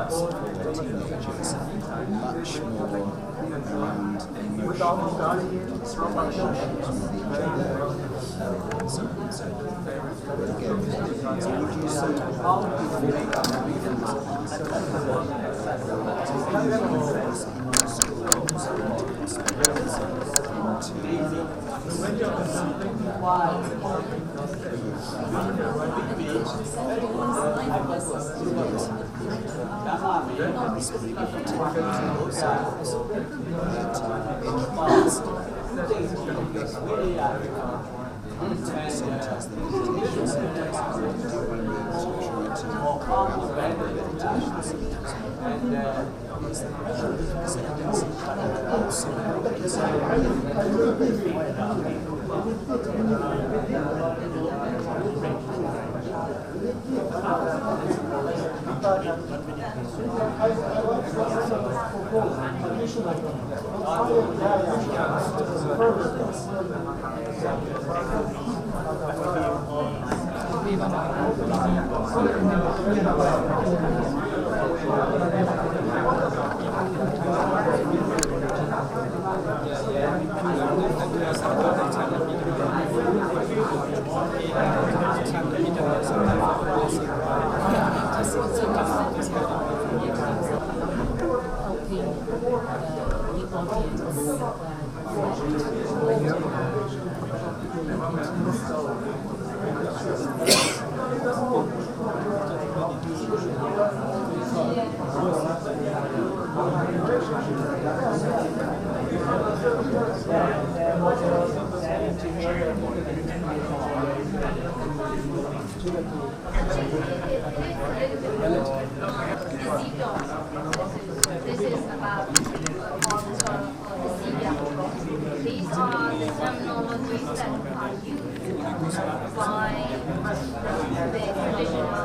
teenagers, much more around emotional relationships with each other, and so on and so forth. But again, so would you say This is about these are the terminologies that are used by the traditional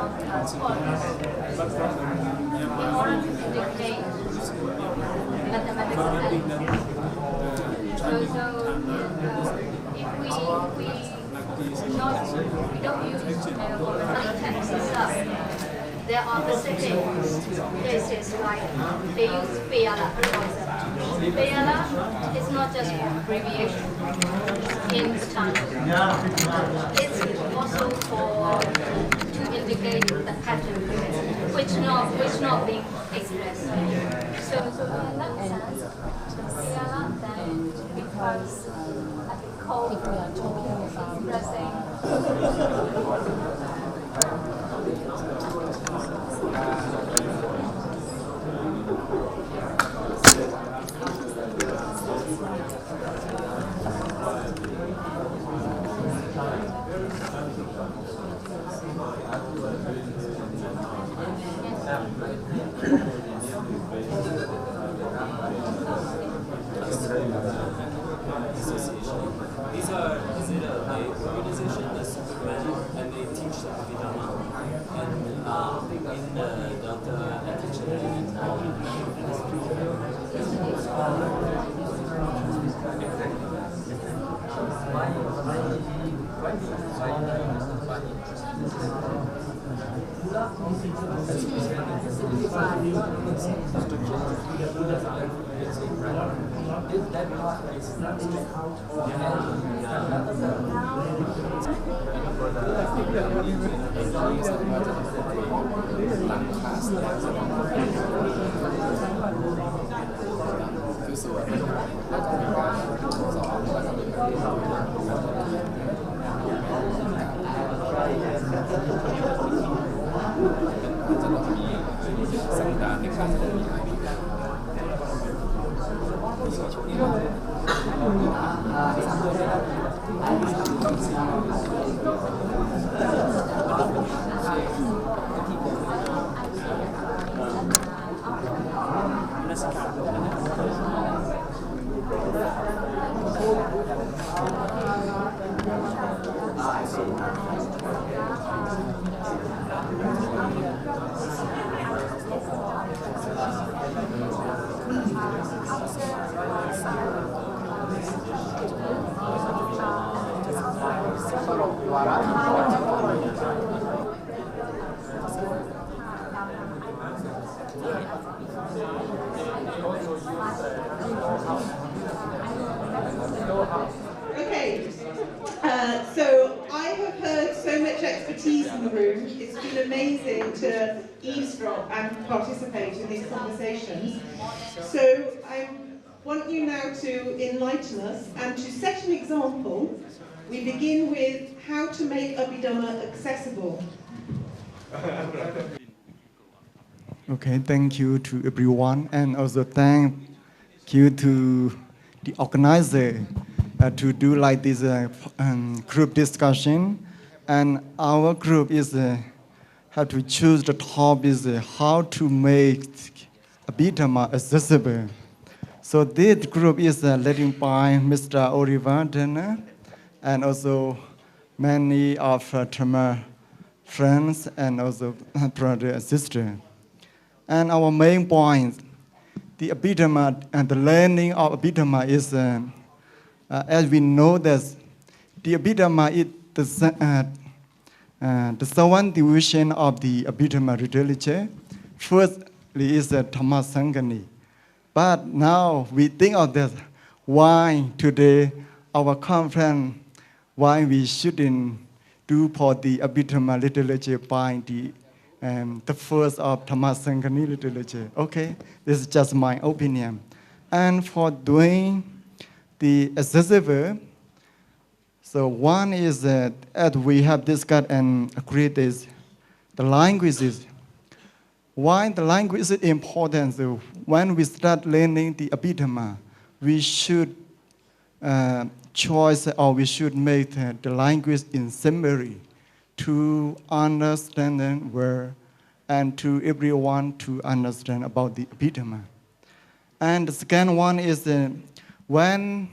scholars in order to indicate mathematical studies. So if we don't use text stuff, there are specific cases like they use Peyala concept. Peyala is not just abbreviation in Chinese. It's also to indicate the pattern which not being expressed. So in that sense, Peyala then becomes like a code if we are talking about expressing. Is it a lay organization, the Superman, and they teach the Abhidhamma and in the Delta Okay, so I have heard so much expertise in the room. It's been amazing to eavesdrop and participate in these conversations. So I want you now to enlighten us and to set an example. We begin with how to make Abhidhamma accessible. Okay, thank you to everyone, and also thank you to the organizer to do like this group discussion. And our group is have to choose the topic is how to make Abhidhamma accessible. So this group is led by Mr. Oliver Denner, and also many of Tamil friends and also brother and sister. And our main point, the Abhidhamma and the learning of Abhidhamma is, as we know that the Abhidhamma is the seventh division of the Abhidhamma literature. Firstly is the Dhammasami. But now we think of that, why today our conference, why we shouldn't do for the Abhidhamma literature by the first of Dhammasami literature. Okay, this is just my opinion. And for doing the accessible, so one is that as we have discussed and agreed is the languages. Why the language is important? So when we start learning the Abhidhamma, we should choose or we should make the language in summary to understand the word and to everyone to understand about the Abhidhamma. And the second one is when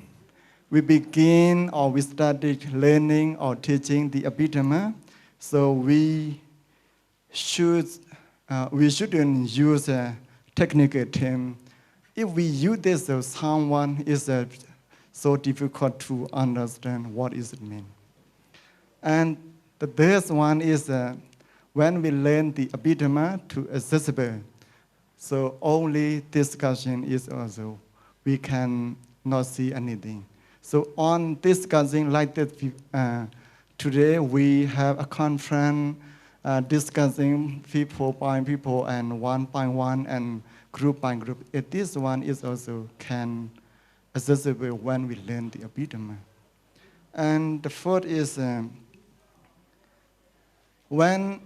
we begin or we started learning or teaching the Abhidhamma, so we shouldn't use a technical term. If we use this, so someone is so difficult to understand what is it mean. And the third one is when we learn the Abhidhamma to accessible. So only discussion is also, we can not see anything. So on discussing like that, today we have a conference discussing people by people and one by one and group by group. This one is also can accessible when we learn the Abhidhamma. And the fourth is when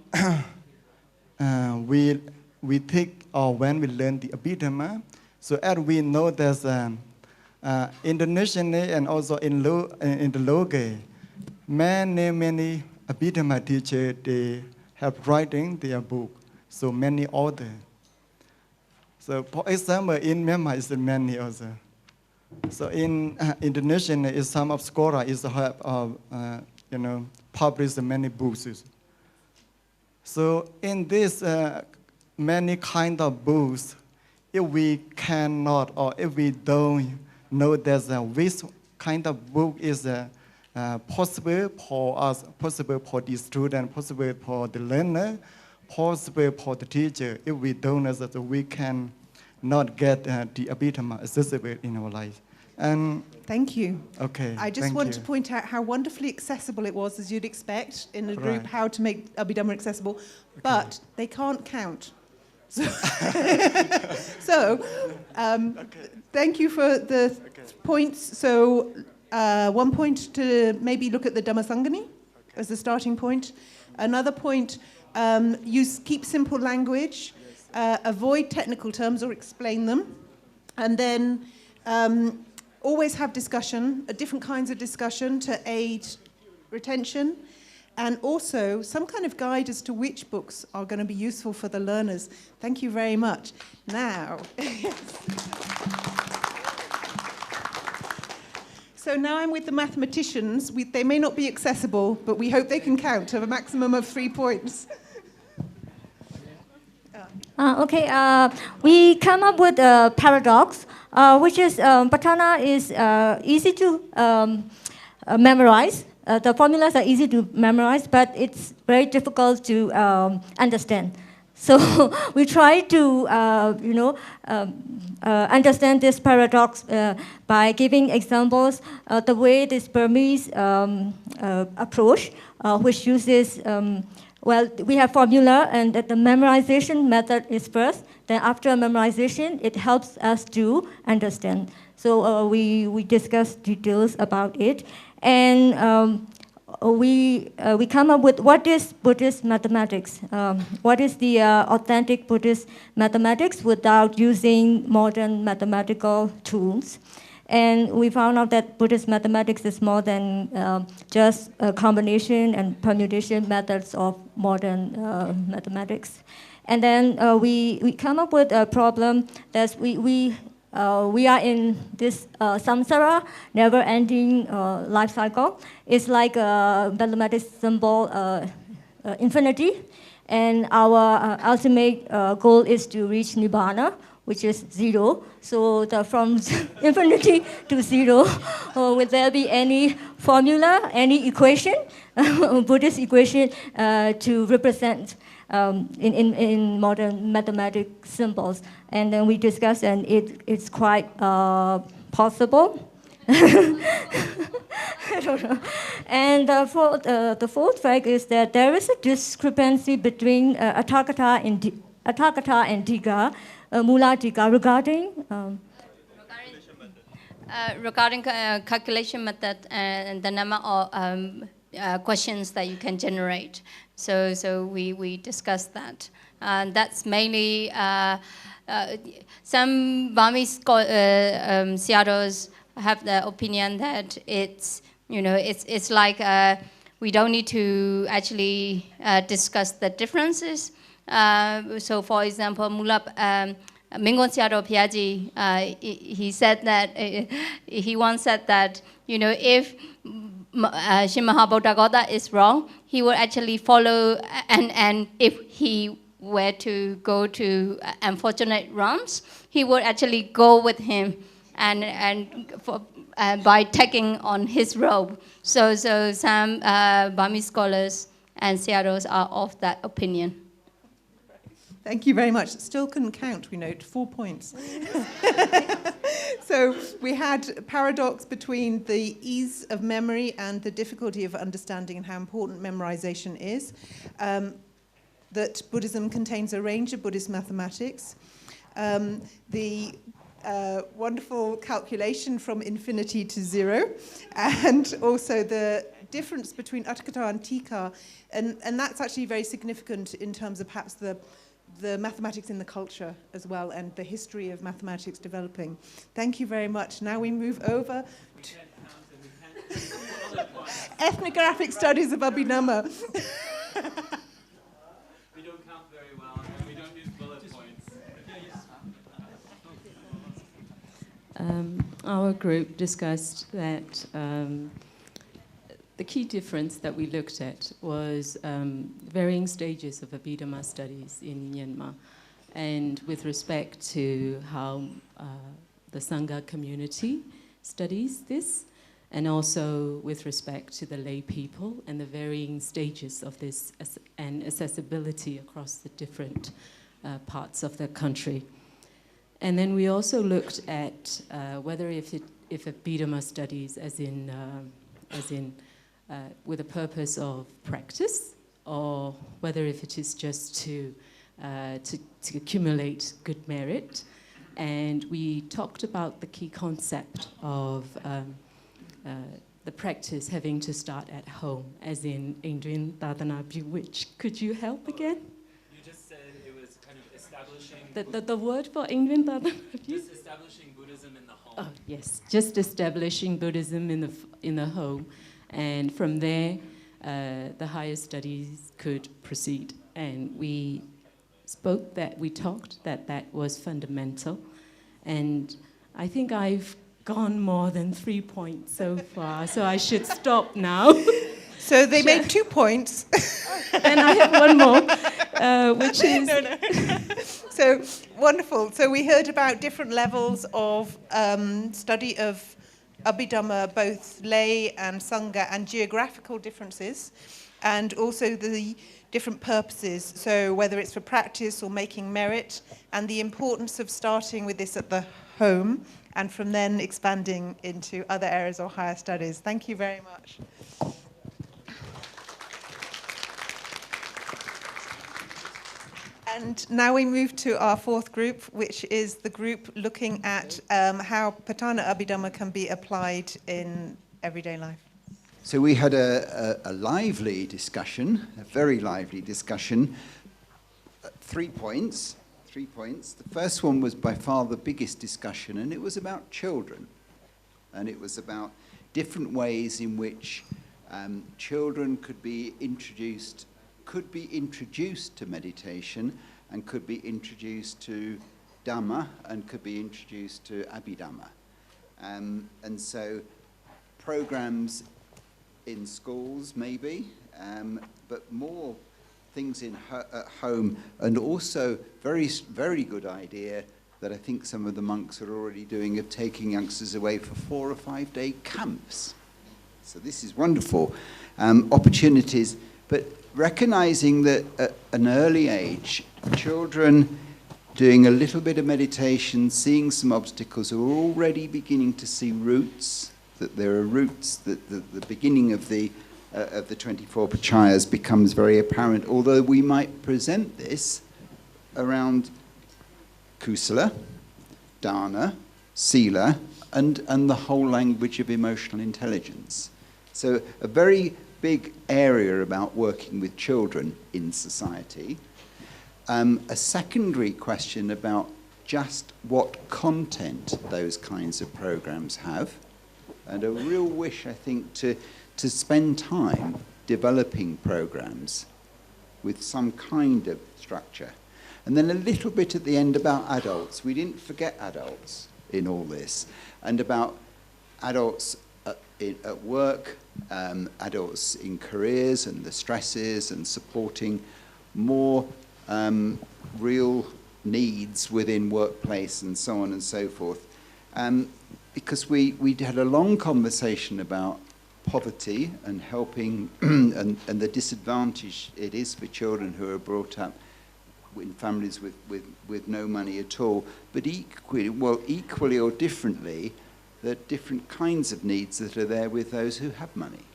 we take or when we learn the Abhidhamma, so as we know there's internationally and also in the local, many Abhidhamma teachers, they have writing their book, so many authors. So for example, in Myanmar is many also. So in international, is some of scholars is have published many books. So in this many kind of books, if we cannot or if we don't know that which kind of book is possible for us, possible for the student, possible for the learner, possible for the teacher, if we don't know that we can not get the Abhidhamma accessible in our life. And thank you. Okay. I just want to point out how wonderfully accessible it was, as you'd expect in the group, how to make Abhidhamma accessible, but they can't count. So, thank you for the points. So, one point to maybe look at the Dhammasami as a starting point. Another point, keep simple language, avoid technical terms or explain them, and then always have discussion, different kinds of discussion to aid retention, and also some kind of guide as to which books are going to be useful for the learners. Thank you very much. Now, so now I'm with the mathematicians. They may not be accessible, but we hope they can count to a maximum of 3 points. We come up with a paradox, which is Patthana is easy to memorize. The formulas are easy to memorize, but it's very difficult to understand. So we try to, understand this paradox by giving examples. The way this Burmese approach, which uses, we have formula, and that the memorization method is first. Then after memorization, it helps us to understand. So we discuss details about it, and we come up with what is Buddhist mathematics, what is the authentic Buddhist mathematics without using modern mathematical tools. And we found out that Buddhist mathematics is more than just a combination and permutation methods of modern mathematics. And then we come up with a problem that we are in this samsara, never-ending life cycle. It's like a mathematics symbol, infinity, and our ultimate goal is to reach nibbana, which is zero. So from infinity to zero, will there be any formula, any equation, Buddhist equation to represent in modern mathematical symbols? And then we discussed, and it's quite possible. I don't know. And the fourth fact is that there is a discrepancy between Athakatha and Diga, Mula Diga, regarding calculation method and the number of questions that you can generate. So we discussed that. And that's mainly some Burmese Seattles have the opinion that it's like we don't need to actually discuss the differences. So, for example, Mulap Mingon Seattle Piaji, he said that he once said that if Sri Mahabodha is wrong, he would actually follow, and if he were to go to unfortunate realms, he would actually go with him and by taking on his robe. So some Burmese scholars and Seattles are of that opinion. Thank you very much. Still couldn't count, we note, 4 points. So we had a paradox between the ease of memory and the difficulty of understanding and how important memorization is. That Buddhism contains a range of Buddhist mathematics. The wonderful calculation from infinity to zero, and also the difference between Athakatha and Tika, and that's actually very significant in terms of perhaps the mathematics in the culture as well, and the history of mathematics developing. Thank you very much. Now we move over to ethnographic studies of Abhidhamma. We don't count very well, and we don't use bullet points. Our group discussed that the key difference that we looked at was varying stages of Abhidhamma studies in Myanmar, and with respect to how the Sangha community studies this, and also with respect to the lay people and the varying stages of this and accessibility across the different parts of the country. And then we also looked at whether if Abhidhamma studies, as in with a purpose of practice, or whether if it is just to accumulate good merit. And we talked about the key concept of the practice having to start at home, as in Indrin Dadana Bewitch. Could you help again? You just said it was kind of establishing... The word for Indrin Dadana Just establishing Buddhism in the home. Oh, yes, just establishing Buddhism in the home. And from there, the higher studies could proceed. And we talked that was fundamental. And I think I've gone more than 3 points so far, so I should stop now. So they made 2 points. And I have one more, which is... No. So, wonderful. So we heard about different levels of study of Abhidhamma, both lay and Sangha, and geographical differences, and also the different purposes, so whether it's for practice or making merit, and the importance of starting with this at the home and from then expanding into other areas or higher studies. Thank you very much. And now we move to our fourth group, which is the group looking at how Patthana Abhidhamma can be applied in everyday life. So we had a lively discussion, a very lively discussion. 3 points. The first one was by far the biggest discussion, and it was about children. And it was about different ways in which children could be introduced to meditation, and could be introduced to Dhamma, and could be introduced to Abhidhamma. And so programs in schools maybe, but more things at home, and also very good idea that I think some of the monks are already doing, of taking youngsters away for 4 or 5 day camps. So this is wonderful. Opportunities, but recognizing that at an early age, children doing a little bit of meditation, seeing some obstacles, are already beginning to see roots, that there are roots, that the beginning of the 24 Pachayas becomes very apparent, although we might present this around Kusala, Dana, Sila, and the whole language of emotional intelligence. So a very big area about working with children in society. A secondary question about just what content those kinds of programs have, and a real wish, I think, to spend time developing programs with some kind of structure. And then a little bit at the end about adults. We didn't forget adults in all this, and about adults at work, adults in careers and the stresses, and supporting more real needs within workplace and so on and so forth. Because we had a long conversation about poverty and helping and the disadvantage it is for children who are brought up in families with no money at all, but equally or differently, there are different kinds of needs that are there with those who have money.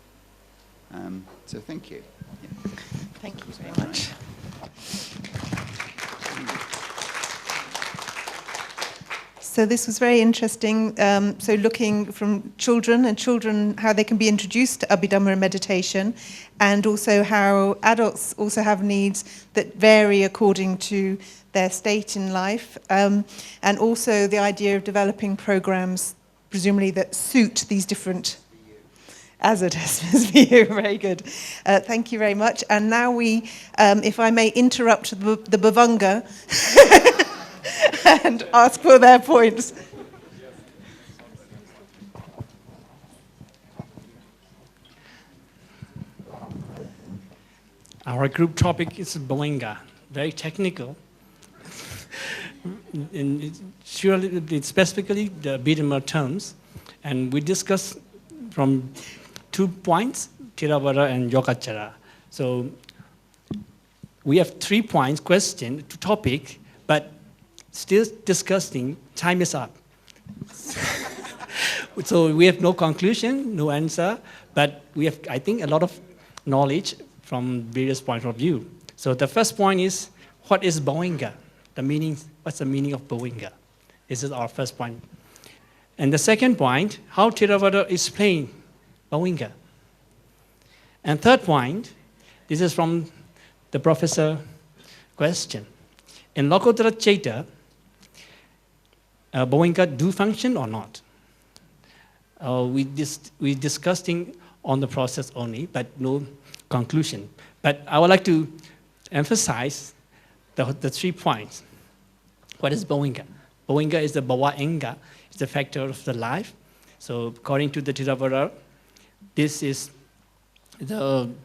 So thank you. Yeah. Thank you very much. So this was very interesting. So looking from children, how they can be introduced to Abhidhamma and meditation, and also how adults also have needs that vary according to their state in life, and also the idea of developing programs, presumably that suit these different as it is for you. Very good. Thank you very much. And now we, if I may interrupt the Bhavanga and ask for their points. Our group topic is Bhavanga, very technical. And surely, specifically the Abhidhamma terms, and we discuss from 2 points, Theravada and Yogacara. So we have 3 points, question, topic, but still discussing, time is up. So we have no conclusion, no answer, but we have, I think, a lot of knowledge from various points of view. So the first point is, what is Bhavanga? The meaning, what's the meaning of Bhavanga? This is our first point. And the second point, how Theravada explain Bhavanga. And third point, this is from the professor question. In Lokottara Chaita, Bhavanga do function or not? We discussing on the process only, but no conclusion. But I would like to emphasize the 3 points. What is Bhavanga? Bhavanga is the Bhava-enga, it's the factor of the life. So according to the Theravada, this is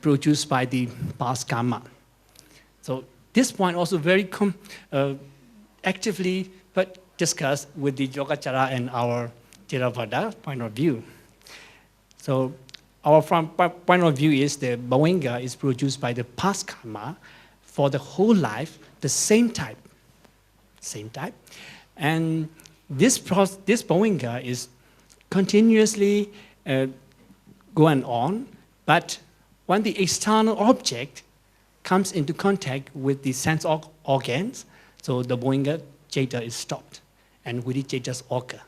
produced by the past karma. So this point also very actively but discussed with the Yogacara and our Theravada point of view. So our point of view is the Bhavanga is produced by the past karma for the whole life, the same type. And this Bhavanga is continuously going on, but when the external object comes into contact with the sense organs, so the Bhavanga Jeta is stopped and Vidhi Jetas occur.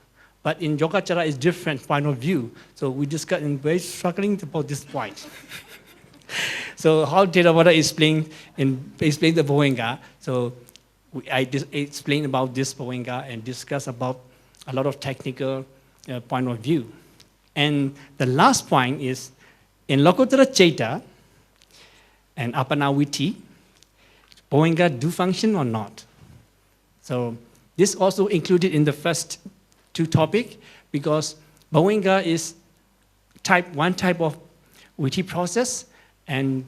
But in Yogacara, it's different point of view. So we discuss and very struggling about this point. So how Theravada explain the Bhavanga? So I explain about this Bhavanga and discuss about a lot of technical point of view. And the last point is, in Lokotara Jeta and Apanaviti, Bhavanga do function or not? So this also included in the first two topics, because Bhavanga is one type of Viti process, and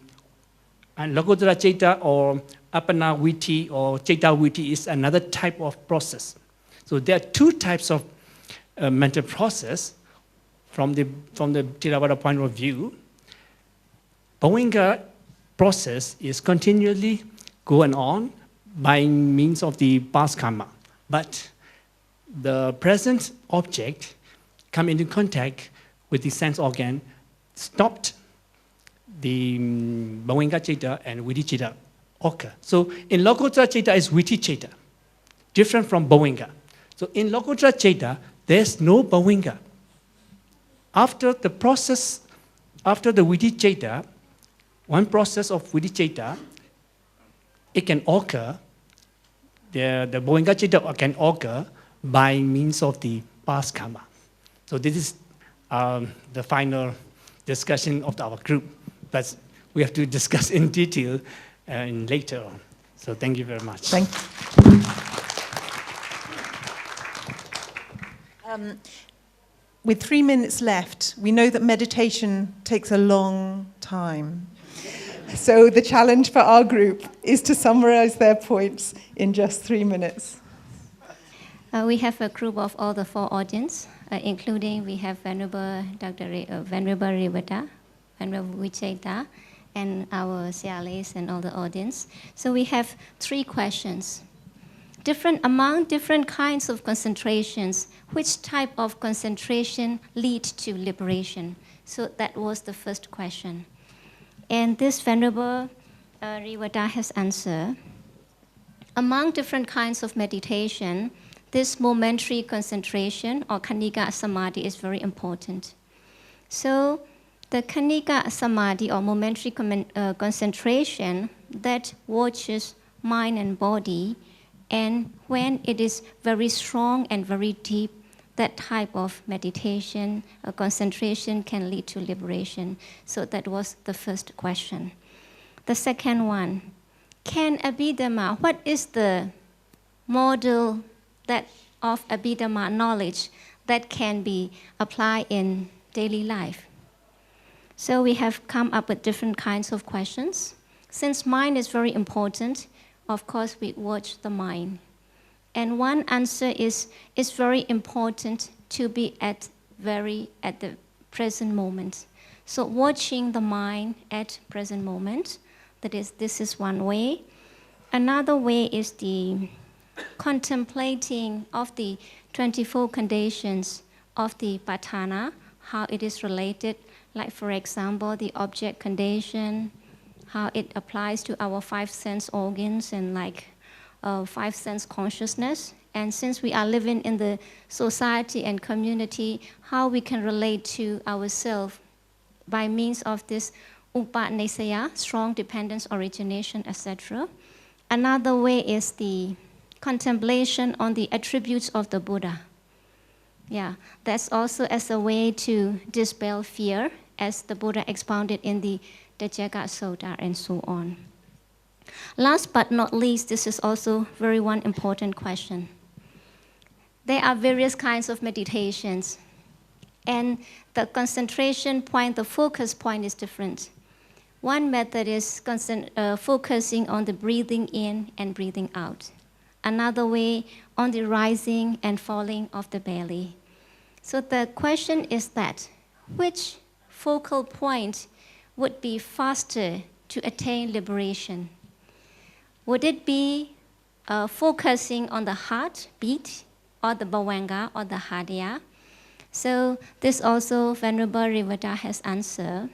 Lokotara Jeta or Apana Viti or Jeta Viti is another type of process. So there are two types of mental process from the Theravada point of view. Bhavanga process is continually going on by means of the past karma. But the present object come into contact with the sense organ, stopped the Bhavanga Jeta and Vidhi Jeta occur. So in Lokotara Jeta is Vidhi Jeta, different from Bhavanga. So in Lokotara Jeta, there's no Bhavanga. After the Vidhi Jeta, one process of Vidhi Jeta, it can occur, the Bhavanga Jeta can occur by means of the past karma. So this is the final discussion of our group, but we have to discuss in detail later on. So thank you very much. Thank you. With 3 minutes left, we know that meditation takes a long time. So the challenge for our group is to summarize their points in just 3 minutes. We have a group of all the 4 audience, including we have Venerable Dr. Venerable Rivata, Venerable Vijayta, and our CLAs and all the audience. So we have 3 questions. Among different kinds of concentrations, which type of concentration leads to liberation? So that was the first question. And this Venerable Rivata has answered. Among different kinds of meditation, this momentary concentration or Khanika Samadhi is very important. So the Khanika Samadhi or momentary concentration that watches mind and body, and when it is very strong and very deep, that type of meditation or concentration can lead to liberation. So that was the first question. The second one, can Abhidhamma, what is the model that of Abhidhamma knowledge that can be applied in daily life? So we have come up with different kinds of questions. Since mind is very important, of course we watch the mind. And one answer is, it's very important to be at the present moment. So watching the mind at present moment, this is one way. Another way is the contemplating of the 24 conditions of the Patthana, how it is related, like for example, the object condition, how it applies to our 5 sense organs and like 5 sense consciousness. And since we are living in the society and community, how we can relate to ourselves by means of this upanisaya, strong dependence, origination, etc. Another way is the contemplation on the attributes of the Buddha. Yeah, that's also as a way to dispel fear, as the Buddha expounded in the Dajjaka Sutta and so on. Last but not least, this is also very one important question. There are various kinds of meditations, and the concentration point, the focus point is different. One method is focusing on the breathing in and breathing out. Another way on the rising and falling of the belly. So the question is that, which focal point would be faster to attain liberation? Would it be focusing on the heartbeat, or the Bhavanga, or the Hadya? So this also Venerable Rivata has answered.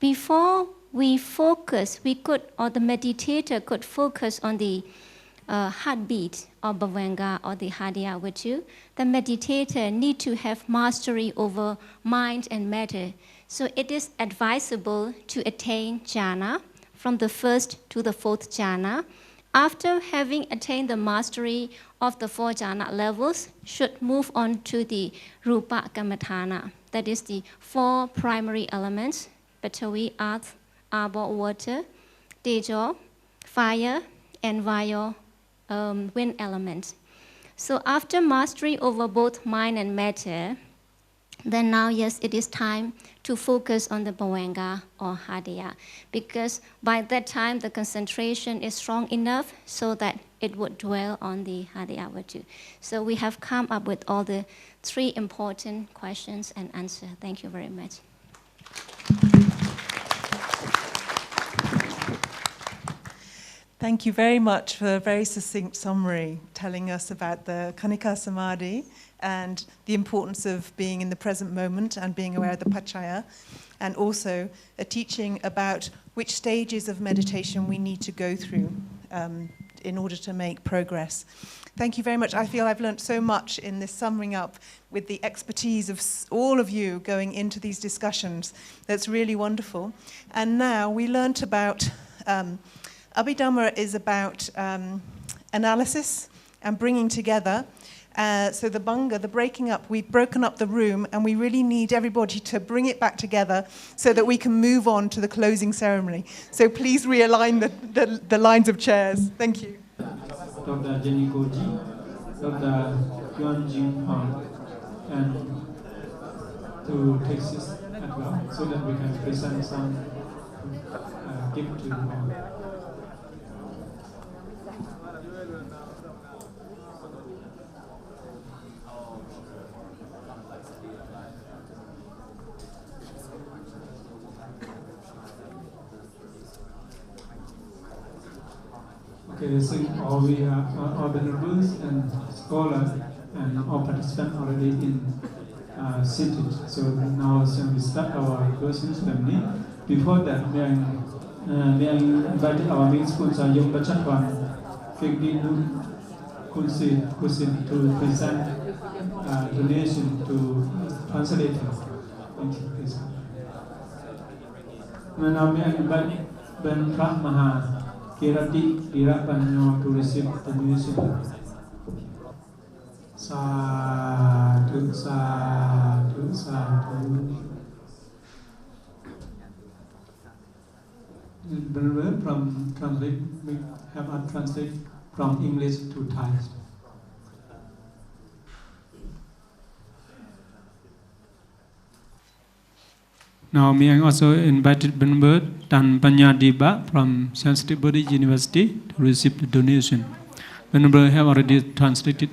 Before we focus, we could, or the meditator could focus on the heartbeat or Bhavanga or the Hadya with you. The meditator need to have mastery over mind and matter. So it is advisable to attain jhana from the first to the fourth jhana. After having attained the mastery of the 4 jhana levels, should move on to the rupa kammatthana. That is the 4 primary elements: Pathavi, earth, Abha, water, Tejo, fire, and Vayo, wind element. So after mastery over both mind and matter, then now, yes, it is time to focus on the Bhavanga or Hadya, because by that time the concentration is strong enough so that it would dwell on the Hadya virtue. So we have come up with all the 3 important questions and answers. Thank you very much. Thank you very much for a very succinct summary telling us about the Khanika Samadhi and the importance of being in the present moment and being aware of the Pachaya, and also a teaching about which stages of meditation we need to go through in order to make progress. Thank you very much. I feel I've learned so much in this summing up with the expertise of all of you going into these discussions. That's really wonderful. And now we learnt about Abhidhamma is about analysis and bringing together. So the Banga, the breaking up, we've broken up the room, and we really need everybody to bring it back together so that we can move on to the closing ceremony. So please realign the lines of chairs. Thank you. Dr. Jenny Koji, Dr. Yuan Jin Hong, and to Texas as well, so that we can present some gift to you all. Okay, so all we are all venerables and scholars and all participants already seated. So now we start our questions family. Before that, may I invite our main sponsor Yong Bachatwan, Kekdin Kusin to present donation to translator. Thank you, please. Now may I invite Ben Prof Maha Kirati Irapanyo to receive the music. Sadhu, sadhu, sadhu. From translate, we have a translate from English to Thai. Now, may I also invite Venerable Tan Panyadiba from Shan Buddhist University to receive the donation. Venerable have already translated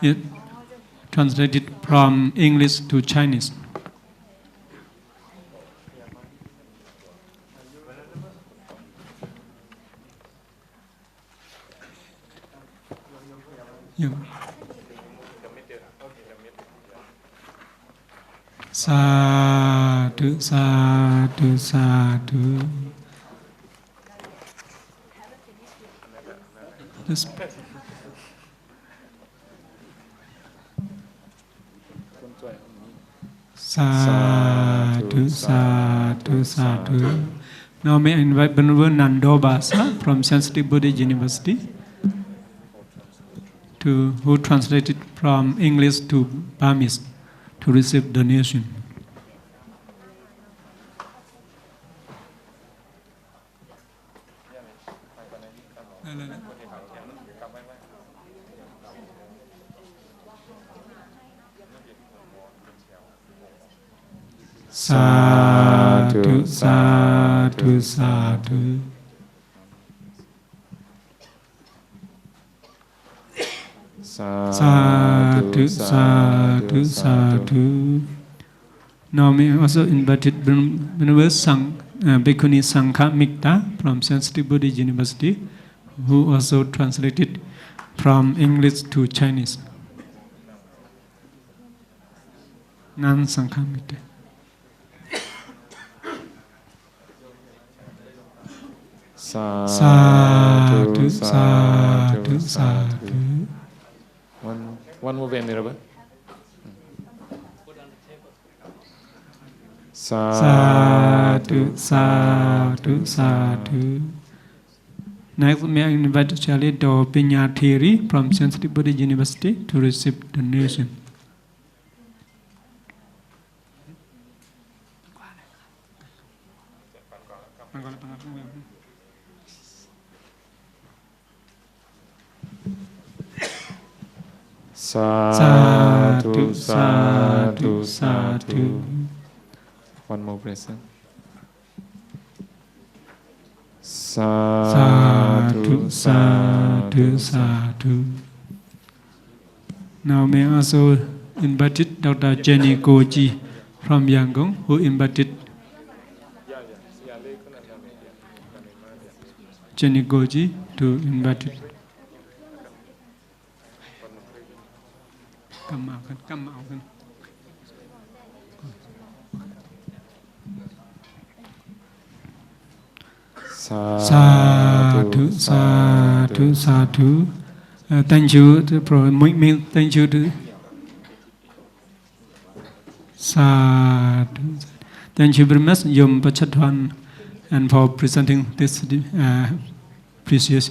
it, from English to Chinese. Yeah. Sadhu, sadhu, sadhu. Just sadhu, sadhu, sadhu. Now may I invite Venerable Nando Basa from Shan Buddhist University who translated from English to Burmese to receive donation. Sadhu, sadhu, sadhu. Sadhu, sadhu, sadhu. Now we also invited Venerable Bhikkhuni Sangha Mikta from Sensitive Buddhist University, who also translated from English to Chinese. Nan Sangha Mikta. Sadhu, sadhu, sadhu. One more venerable. Sadhu, sadhu, sadhu. Next, may I invite Charlie Do Pinyathiri from Sensitive Buddhist University to receive donation. Sadhu, sadhu, sadhu. One more present. Sadhu, sadhu, sadhu. Now may I also invite Dr. Jenny Goji from Yangon, who invited Jenny Goji to invite it. Come out. Sadhu, sadhu, sadhu. Thank you, Prof. Thank you to Sadhu. Thank you very much, Yom Pachatwan, and for presenting this precious.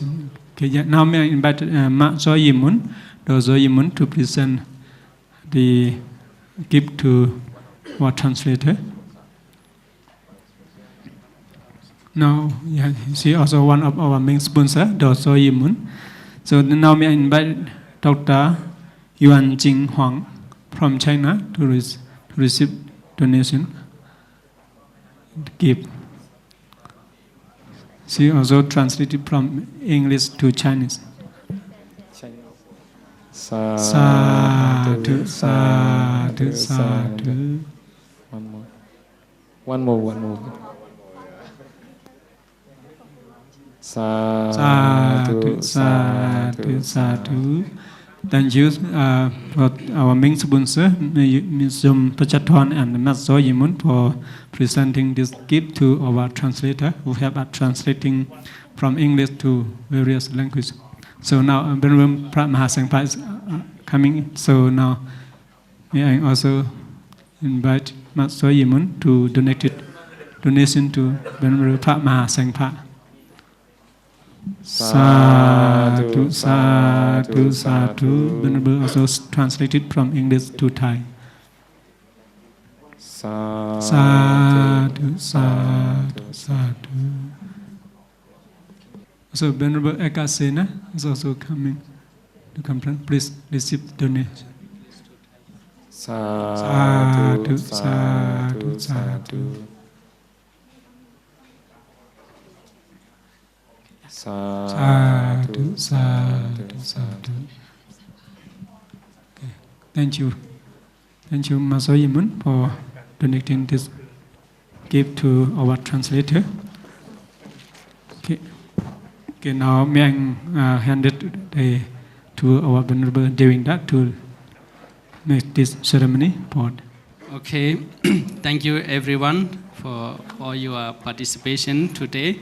Okay, yeah, now may I invite Ma Zoyimun, to present the gift to our translator. Now, yeah, she also one of our main sponsors, Dr. Yimun. So now may I invite Dr. Yuan Jing Huang from China to receive donation gift. She also translated from English to Chinese. Sadhu, sadhu, sadhu. One more. Sadhu, sadhu, sadhu. Thank you for our main sponsor, Ms. Yom Pachatwan and Ms. Zoyimun, for presenting this gift to our translator, who have been translating from English to various languages. So now, Venerable Mahasangpa is coming. So now, may I also invite Ms. Zoyimun to donation to Venerable Mahasangpa. Sadhu, sadhu, sadhu. Venerable also translated from English to Thai. Sadhu, sadhu, sadhu. So Venerable Ekasena is also coming to conference. Please receive donation. Sadhu, sadhu, sadhu. Sadhu, sadhu, sadhu. Okay. Thank you, Masoyimun, for donating this gift to our translator. Okay. Now may I hand it to our Venerable Devinda to make this ceremony board. Okay. Thank you everyone for all your participation today.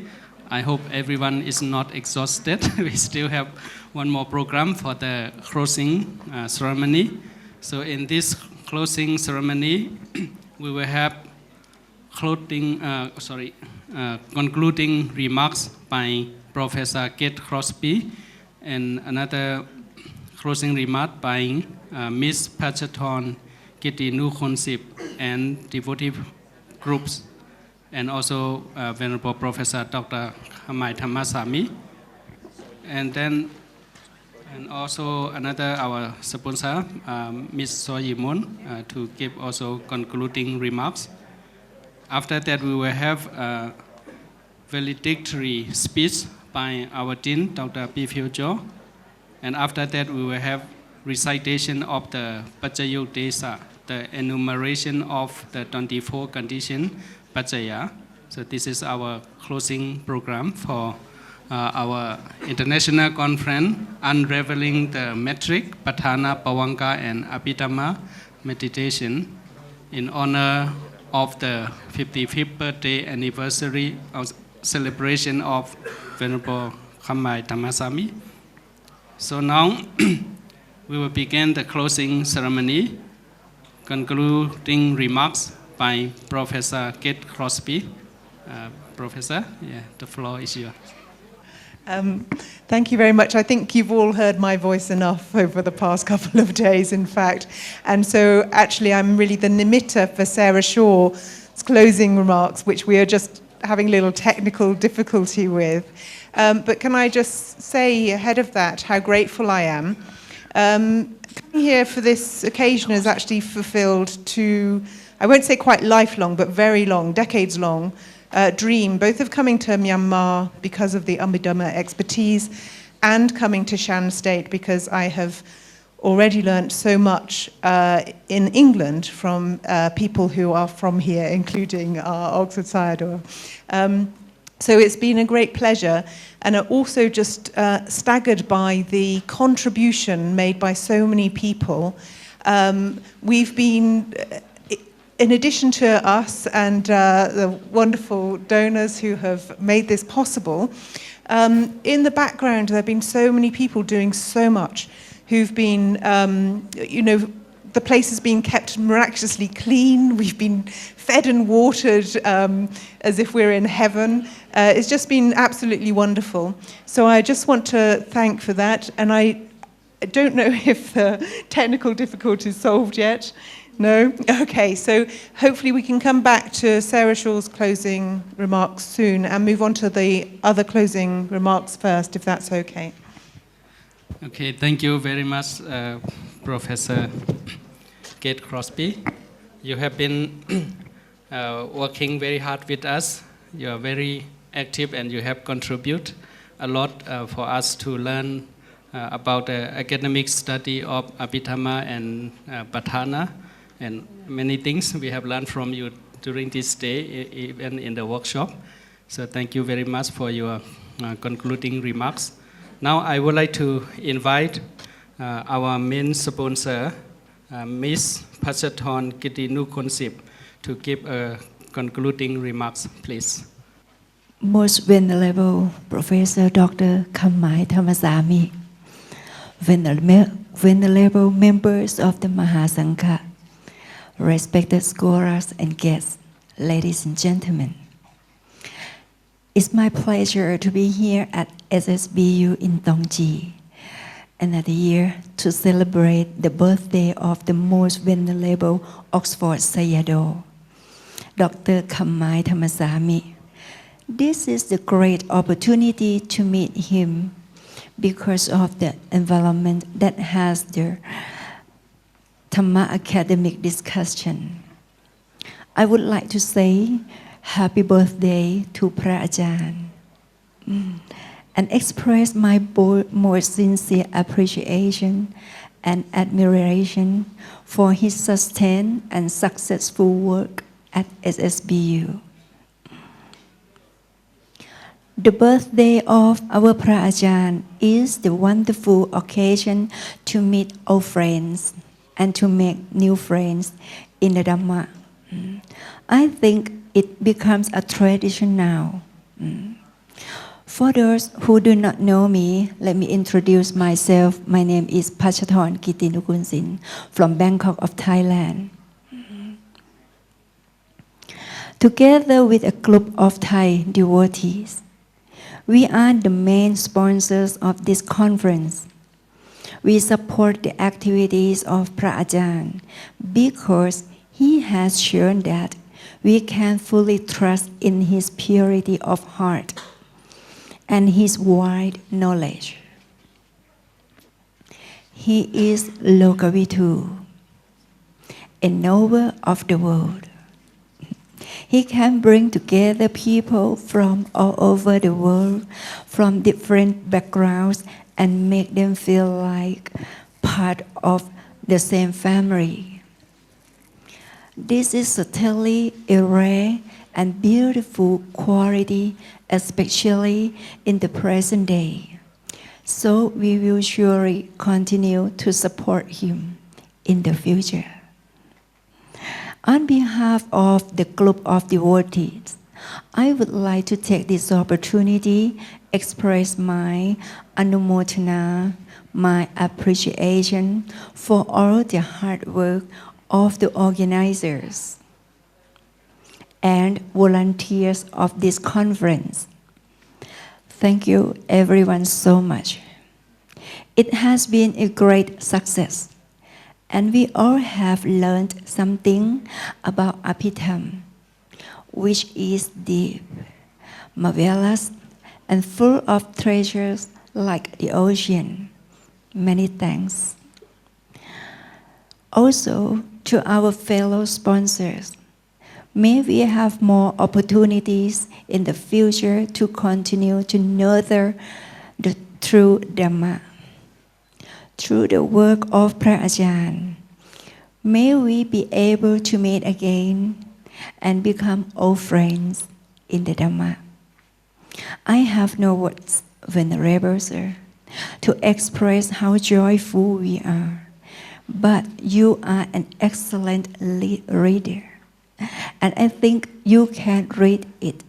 I hope everyone is not exhausted. We still have one more program for the closing ceremony. So in this closing ceremony, we will have concluding remarks by Professor Kate Crosby, and another closing remark by Ms. Patthana, Kitty Nukhonsip, and devotive groups, and also Venerable Professor Dr. Khammai Dhammasami, and also another our sponsor, Ms. Soyimon, to give also concluding remarks. After that, we will have a valedictory speech by our Dean, Dr. DPhil, and after that, we will have recitation of the Pachayuk Desa. the enumeration of the 24 condition Pachaya. So this is our closing program for our international conference, Unravelling the Metric, Patthana, Bhavanga, and Abhidhamma meditation in honor of the 55th birthday anniversary of celebration of Venerable Khammai Dhammasami. So now we will begin the closing ceremony, concluding remarks by Professor Kate Crosby. Professor, the floor is yours. Thank you very much. I think you've all heard my voice enough over the past couple of days, in fact. And so actually I'm really the nimitta for Sarah Shaw's closing remarks, which we are just having a little technical difficulty with. But can I just say ahead of that how grateful I am. Coming here for this occasion has actually fulfilled two, I won't say quite lifelong, but very long, decades long, dream, both of coming to Myanmar because of the Abhidhamma expertise and coming to Shan State because I have already learnt so much in England from people who are from here, including our Oxford Sayadaw. So it's been a great pleasure, and also just staggered by the contribution made by so many people. We've been, in addition to us and the wonderful donors who have made this possible, in the background there have been so many people doing so much who've been, the place has been kept miraculously clean. We've been fed and watered as if we're in heaven. It's just been absolutely wonderful. So I just want to thank for that. And I don't know if the technical difficulty is solved yet. No? Okay, so hopefully we can come back to Sarah Shaw's closing remarks soon and move on to the other closing remarks first, if that's okay. Okay, thank you very much, Professor Kate Crosby. You have been working very hard with us. You are very active and you have contributed a lot for us to learn about the academic study of Abhidhamma and Patthana, and many things we have learned from you during this day, even in the workshop. So thank you very much for your concluding remarks. Now I would like to invite our main sponsor, Ms. Patthana Kitinukunsip, to give concluding remarks, please. Most Venerable Professor Dr. Khammai Dhammasami, venerable members of the Mahasangha, respected scholars and guests, ladies and gentlemen. It's my pleasure to be here at SSBU in Taunggyi another year to celebrate the birthday of the most venerable Oxford Sayadaw, Dr. Khammai Dhammasami. This is a great opportunity to meet him because of the environment that has the Dhamma academic discussion. I would like to say happy birthday to Pra Ajahn and express my most sincere appreciation and admiration for his sustained and successful work at SSBU. The birthday of our Pra Ajahn is the wonderful occasion to meet old friends and to make new friends in the Dhamma. I think it becomes a tradition now. For those who do not know me, let me introduce myself. My name is Patthana Kitinukunsip from Bangkok of Thailand. Together with a group of Thai devotees, we are the main sponsors of this conference. We support the activities of Pra Ajahn because he has shown that we can fully trust in his purity of heart and his wide knowledge. He is Lokavitu, a knower of the world. He can bring together people from all over the world, from different backgrounds, and make them feel like part of the same family. This is certainly a rare and beautiful quality, especially in the present day. So we will surely continue to support him in the future. On behalf of the group of devotees, I would like to take this opportunity express my anumodana, my appreciation for all the hard work of the organizers and volunteers of this conference. Thank you everyone so much. It has been a great success, and we all have learned something about Abhidhamma, which is deep, marvelous, and full of treasures like the ocean. Many thanks. Also, to our fellow sponsors, may we have more opportunities in the future to continue to nurture the true Dhamma. Through the work of Pra Ajahn, may we be able to meet again and become old friends in the Dhamma. I have no words, Venerable Sir, to express how joyful we are, but you are an excellent reader, and I think you can read it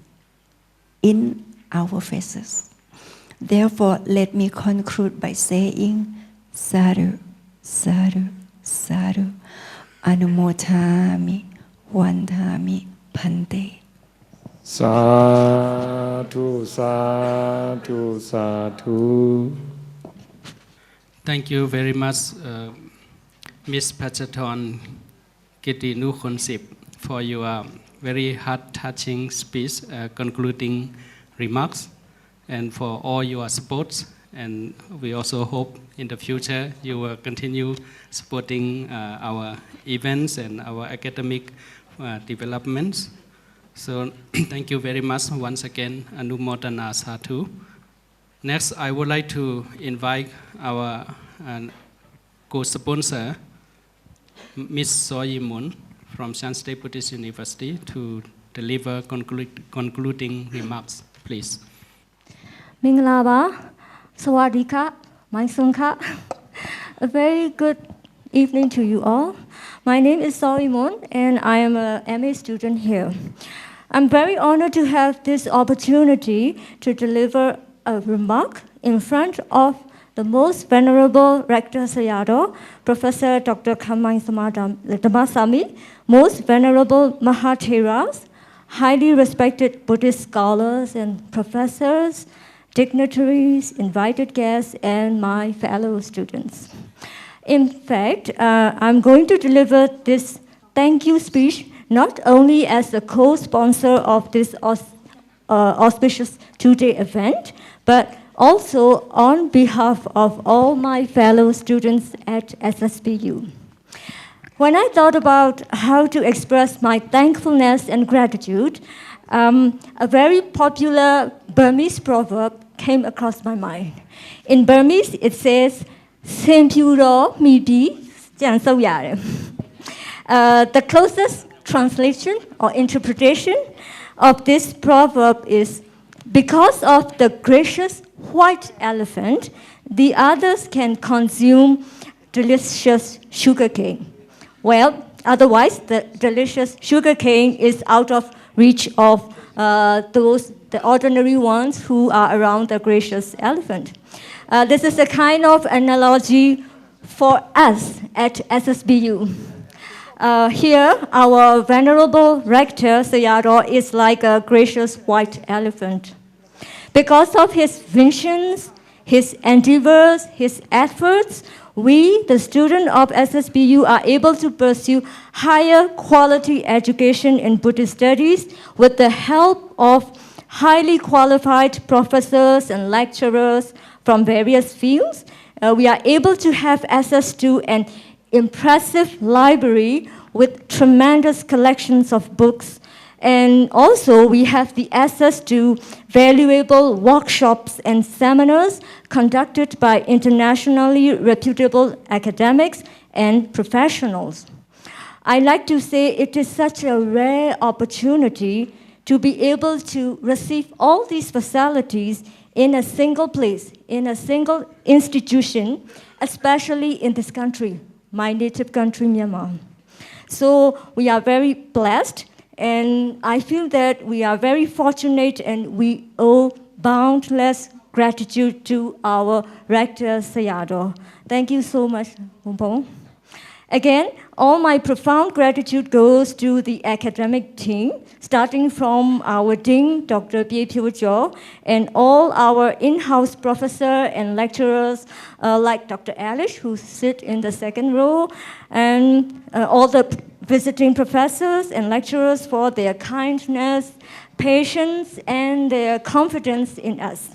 in our faces. Therefore, let me conclude by saying, Sadhu, Sadhu, Sadhu, Anumodami, Wandami, Bhante. Sadhu, Sadhu, Sadhu. Thank you very much, Ms. Patthana Kittinukhonsip, for your very heart-touching speech, concluding remarks, and for all your support. And we also hope in the future you will continue supporting our events and our academic developments. So thank you very much once again, Anumodana Sadhu. Next, I would like to invite our co-sponsor, Ms. Soyimun from Shan State Buddhist University, to deliver concluding remarks, please. Mingalaba, Sawadika, Maisungka. A very good evening to you all. My name is Soyimun, and I am a MA student here. I'm very honored to have this opportunity to deliver a remark in front of the most venerable Rector Sayadaw, Professor Dr. Khammai Dhammasami, most venerable Mahatheras, highly respected Buddhist scholars and professors, dignitaries, invited guests, and my fellow students. In fact, I'm going to deliver this thank you speech not only as the co-sponsor of this auspicious two-day event, but also on behalf of all my fellow students at SSBU. When I thought about how to express my thankfulness and gratitude, a very popular Burmese proverb came across my mind. In Burmese, it says, "Sempuro mibi jansau yare." The closest translation or interpretation of this proverb is, because of the gracious white elephant, the others can consume delicious sugarcane. Well, otherwise, the delicious sugarcane is out of reach of the ordinary ones who are around the gracious elephant. This is a kind of analogy for us at SSBU. Here, our venerable Rector Sayadaw is like a gracious white elephant. Because of his visions, his endeavors, his efforts, we, the students of SSBU, are able to pursue higher quality education in Buddhist studies with the help of highly qualified professors and lecturers from various fields. We are able to have access to an impressive library with tremendous collections of books. And also, we have the access to valuable workshops and seminars conducted by internationally reputable academics and professionals. I like to say it is such a rare opportunity to be able to receive all these facilities in a single place, in a single institution, especially in this country, my native country, Myanmar. So we are very blessed, and I feel that we are very fortunate and we owe boundless gratitude to our Rector Sayadaw. Thank you so much, Bumpong. Again, all my profound gratitude goes to the academic team, starting from our Dean, Dr. DPhil, and all our in-house professors and lecturers like Dr. Alish, who sit in the second row, and all the visiting professors and lecturers for their kindness, patience, and their confidence in us.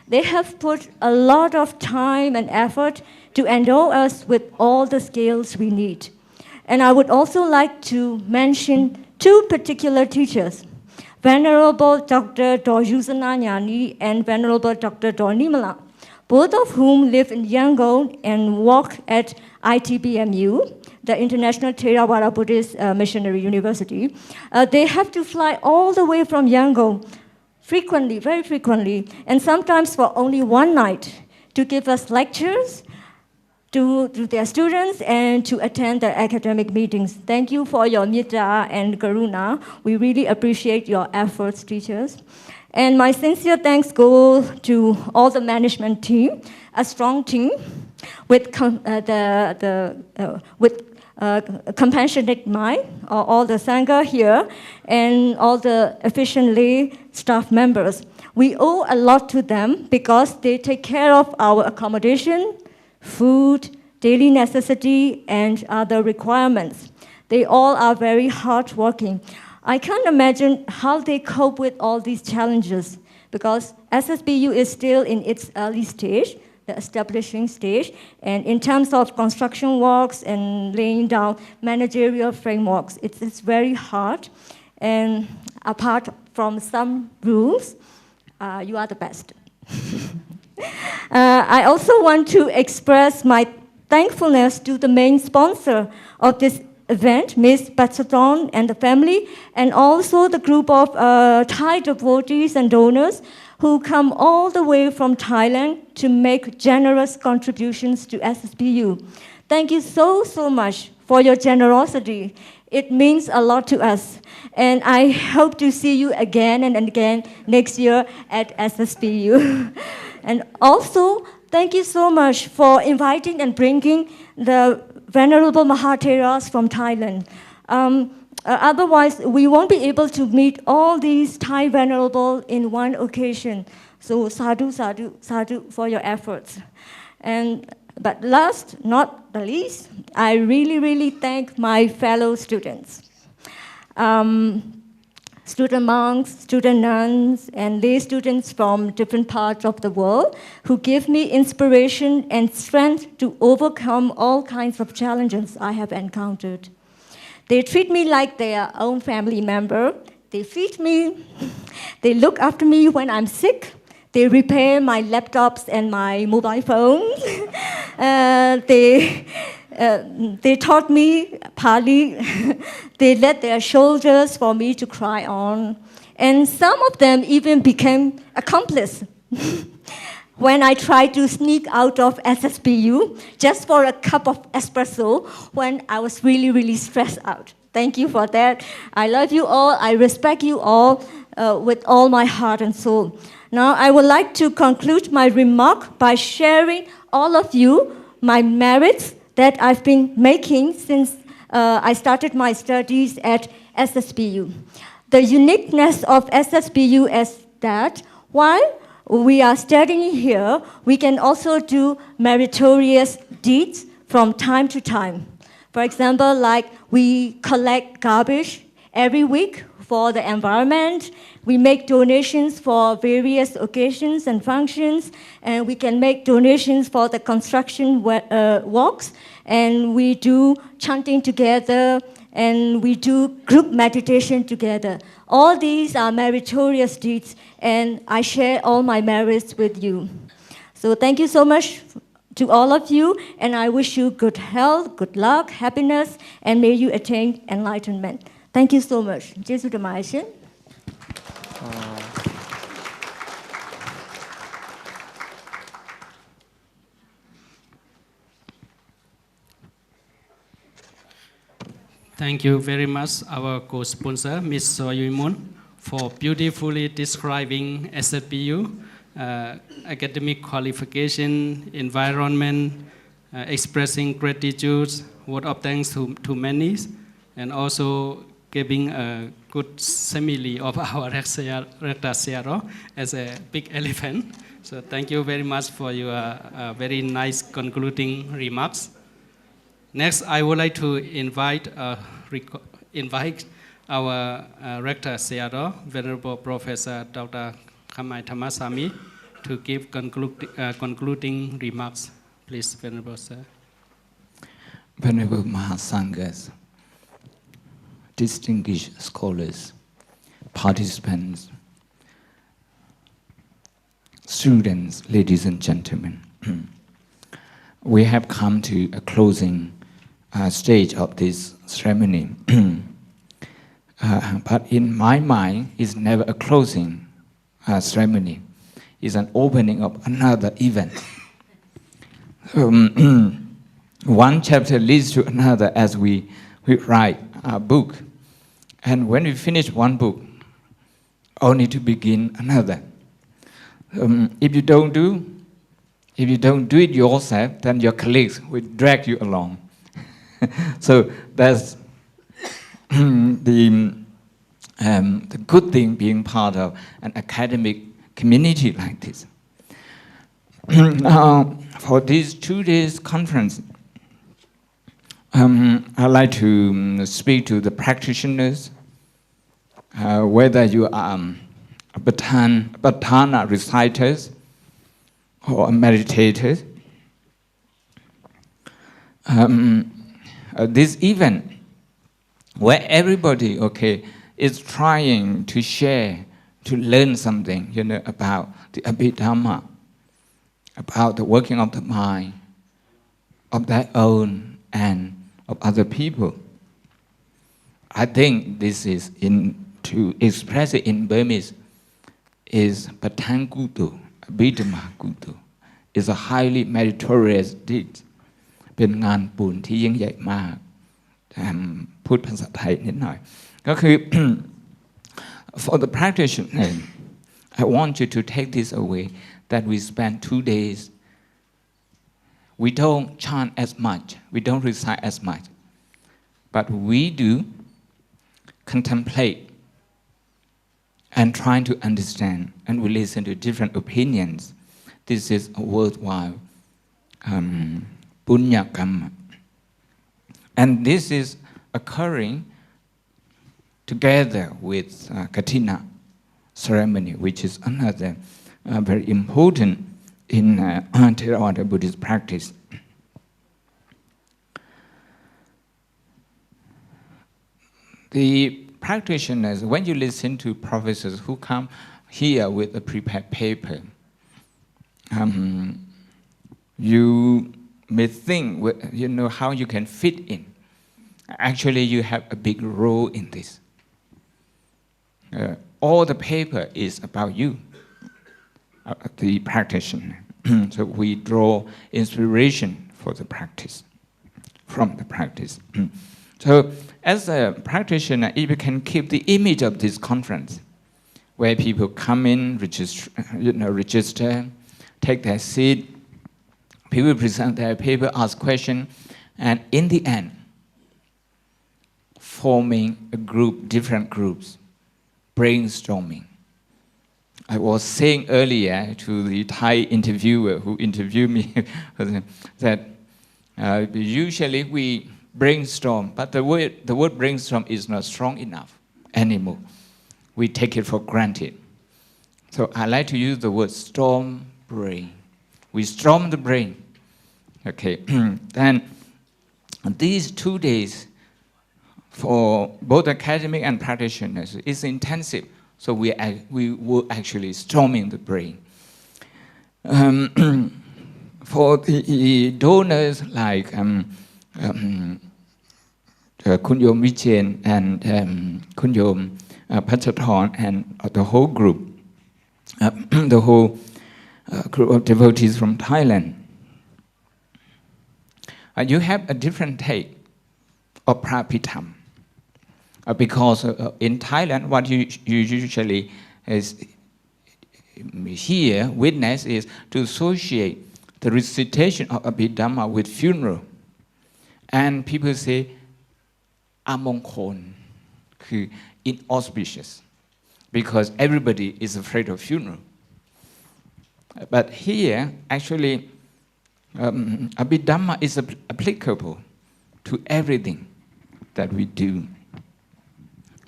They have put a lot of time and effort to endow us with all the skills we need. And I would also like to mention two particular teachers, Venerable Dr. Doyusana Nyani and Venerable Dr. Dornimala, both of whom live in Yangon and work at ITBMU, the International Theravada Buddhist Missionary University. They have to fly all the way from Yangon frequently, very frequently, and sometimes for only one night to give us lectures to their students and to attend their academic meetings. Thank you for your metta and karuna. We really appreciate your efforts, teachers. And my sincere thanks go to all the management team, a strong team with compassionate mind, all the Sangha here, and all the efficient lay staff members. We owe a lot to them because they take care of our accommodation, food, daily necessity, and other requirements. They all are very hardworking. I can't imagine how they cope with all these challenges because SSBU is still in its early stage, the establishing stage, and in terms of construction works and laying down managerial frameworks, it's very hard. And apart from some rules, you are the best. I also want to express my thankfulness to the main sponsor of this event, Ms. Patthana and the family, and also the group of Thai devotees and donors who come all the way from Thailand to make generous contributions to SSBU. Thank you so, so much for your generosity. It means a lot to us. And I hope to see you again and again next year at SSBU. And also, thank you so much for inviting and bringing the Venerable Mahatheras from Thailand. Otherwise, we won't be able to meet all these Thai Venerable in one occasion. So sadhu, sadhu, sadhu for your efforts. But last, not the least, I really, really thank my fellow students. Student monks, student nuns, and lay students from different parts of the world who give me inspiration and strength to overcome all kinds of challenges I have encountered. They treat me like their own family member. They feed me. They look after me when I'm sick. They repair my laptops and my mobile phones. They taught me Pali. They let their shoulders for me to cry on. And some of them even became accomplices when I tried to sneak out of SSBU just for a cup of espresso when I was really, really stressed out. Thank you for that. I love you all. I respect you all with all my heart and soul. Now, I would like to conclude my remark by sharing all of you my merits that I've been making since I started my studies at SSBU. The uniqueness of SSBU is that while we are studying here, we can also do meritorious deeds from time to time. For example, like we collect garbage every week for the environment. We make donations for various occasions and functions, and we can make donations for the construction works, and we do chanting together, and we do group meditation together. All these are meritorious deeds, and I share all my merits with you. So thank you so much to all of you, and I wish you good health, good luck, happiness, and may you attain enlightenment. Thank you so much. Jesu Dhammasami. Thank you very much, our co-sponsor, Ms. Soyumun, for beautifully describing SSBU, academic qualification, environment, expressing gratitude, word of thanks to many, and also giving a good simile of our Rector Searo as a big elephant. So thank you very much for your very nice concluding remarks. Next, I would like to invite our Rector Searo, Venerable Professor Dr. Khammai Dhammasami, to give concluding remarks. Please, Venerable Sir. Venerable Mahasanghas, distinguished scholars, participants, students, ladies and gentlemen, we have come to a closing stage of this ceremony. But in my mind, it's never a closing ceremony. It's an opening of another event. One chapter leads to another as we write a book. And when we finish one book, only to begin another. If you don't do it yourself, then your colleagues will drag you along. So that's the good thing being part of an academic community like this. For this 2 days conference, I'd like to speak to the practitioners, whether you are Patthana reciters or meditators. This event where everybody, is trying to share, to learn something, about the Abhidhamma, about the working of the mind, of their own and of other people. I think this is, to express it in Burmese, is Patthana Abhidhamma Kutu. It's a highly meritorious deed. เป็นงานบุญที่ยิ่งใหญ่มากพูดภาษาไทยนิดหน่อยก็คือ for the practitioner, I want you to take this away that we spend 2 days. We don't chant as much, we don't recite as much, but we do contemplate and trying to understand, and we listen to different opinions. This is a worthwhile punya kamma. And this is occurring together with Katina ceremony, which is another very important in Theravada Buddhist practice. The practitioners, when you listen to professors who come here with a prepared paper, you may think, how you can fit in. Actually, you have a big role in this. All the paper is about you, the practitioner. So we draw inspiration for the practice, from the practice. So as a practitioner, if you can keep the image of this conference, where people come in, register, take their seat, people present their paper, ask questions, and in the end, forming a group, different groups, brainstorming. I was saying earlier to the Thai interviewer who interviewed me that usually we brainstorm, but the word brainstorm is not strong enough anymore. We take it for granted. So I like to use the word storm brain. We storm the brain. Then these 2 days for both academic and practitioners is intensive. So we were actually storming the brain. for the donors like Kun Yom Vichen and Kun Yom Patthana and the whole group, the whole group of devotees from Thailand, you have a different take of Abhidhamma. Because in Thailand, what you usually hear, witness, is to associate the recitation of Abhidhamma with funeral. And people say, amongkon, inauspicious, because everybody is afraid of funeral. But here, actually, Abhidhamma is applicable to everything that we do.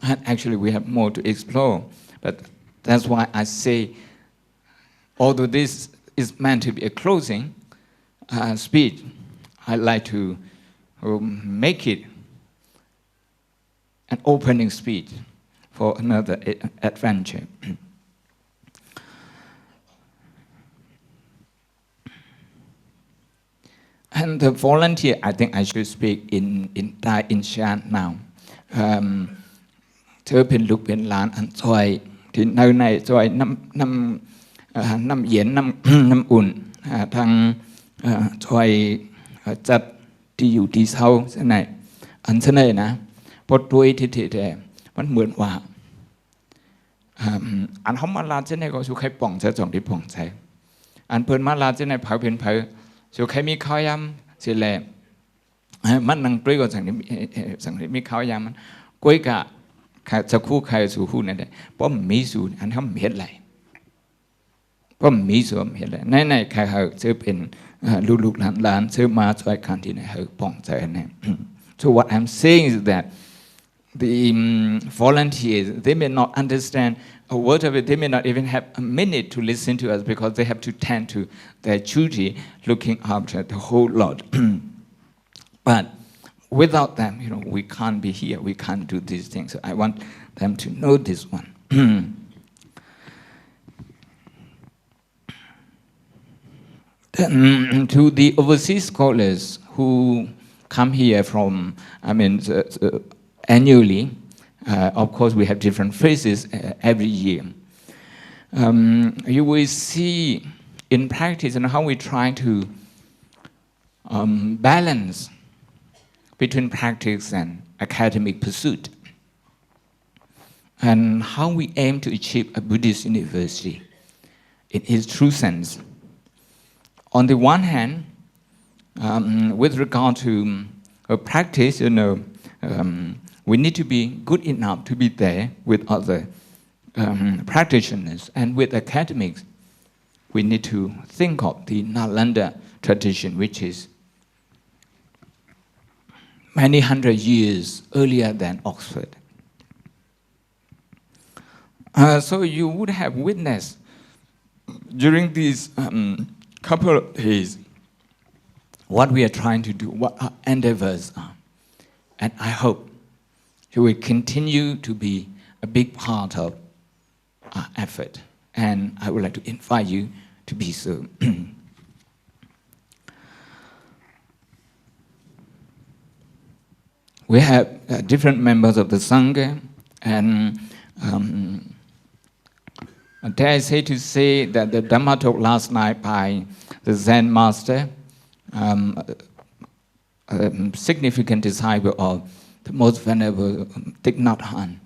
And actually, we have more to explore. But that's why I say, although this is meant to be a closing speech, I'd like to make it an opening speech for another adventure. And the volunteer, I think I should speak in Thai, in Shan now. เธอเป็นลูกเป็นหลานอันซอยที่ในซอยน้ำเย็นน้ำอุ่นทางซอยจัดที่อยู่ที่เช้าเสนออันเสนอนะพอตัวที่แต่มันเหมือนว่าอันเขามาลาเสนอก็สุขให้ป่องใช้จ่องที่ป่องใช้อันเพิ่นมาลาเสนอเผาเป็นเผาสุขให้มีข้าวยำเสียแหล่มันนั่งปลื้ก็สั่งที่มีข้าวยำมันก้อยกะจะคู่ใครสู่คู่นั่นได้เพราะมีสูตรอันทำเห็นไรเพราะมีส่วนเห็นไรในใครเขาจะเป็นลูกหลานจะมาช่วยกันที่ไหนเขาป้องใจนั่น So what I'm saying is that the volunteers, they may not understand a word of it, they may not even have a minute to listen to us because they have to tend to their duty looking after the whole lot. But without them, we can't be here, we can't do these things. So I want them to know this one. Then, to the overseas scholars who come here from, annually, of course we have different phases every year. You will see in practice and how we try to balance between practice and academic pursuit, and how we aim to achieve a Buddhist university in its true sense. On the one hand, with regard to practice, we need to be good enough to be there with other practitioners, and with academics, we need to think of the Nalanda tradition, which is many hundred years earlier than Oxford. So you would have witnessed during these couple of days what we are trying to do, what our endeavors are. And I hope you will continue to be a big part of our effort. And I would like to invite you to be so. We have different members of the Sangha, and dare I say to say that the Dhamma talk last night by the Zen master, a significant disciple of the most venerable Thich Nhat Hanh.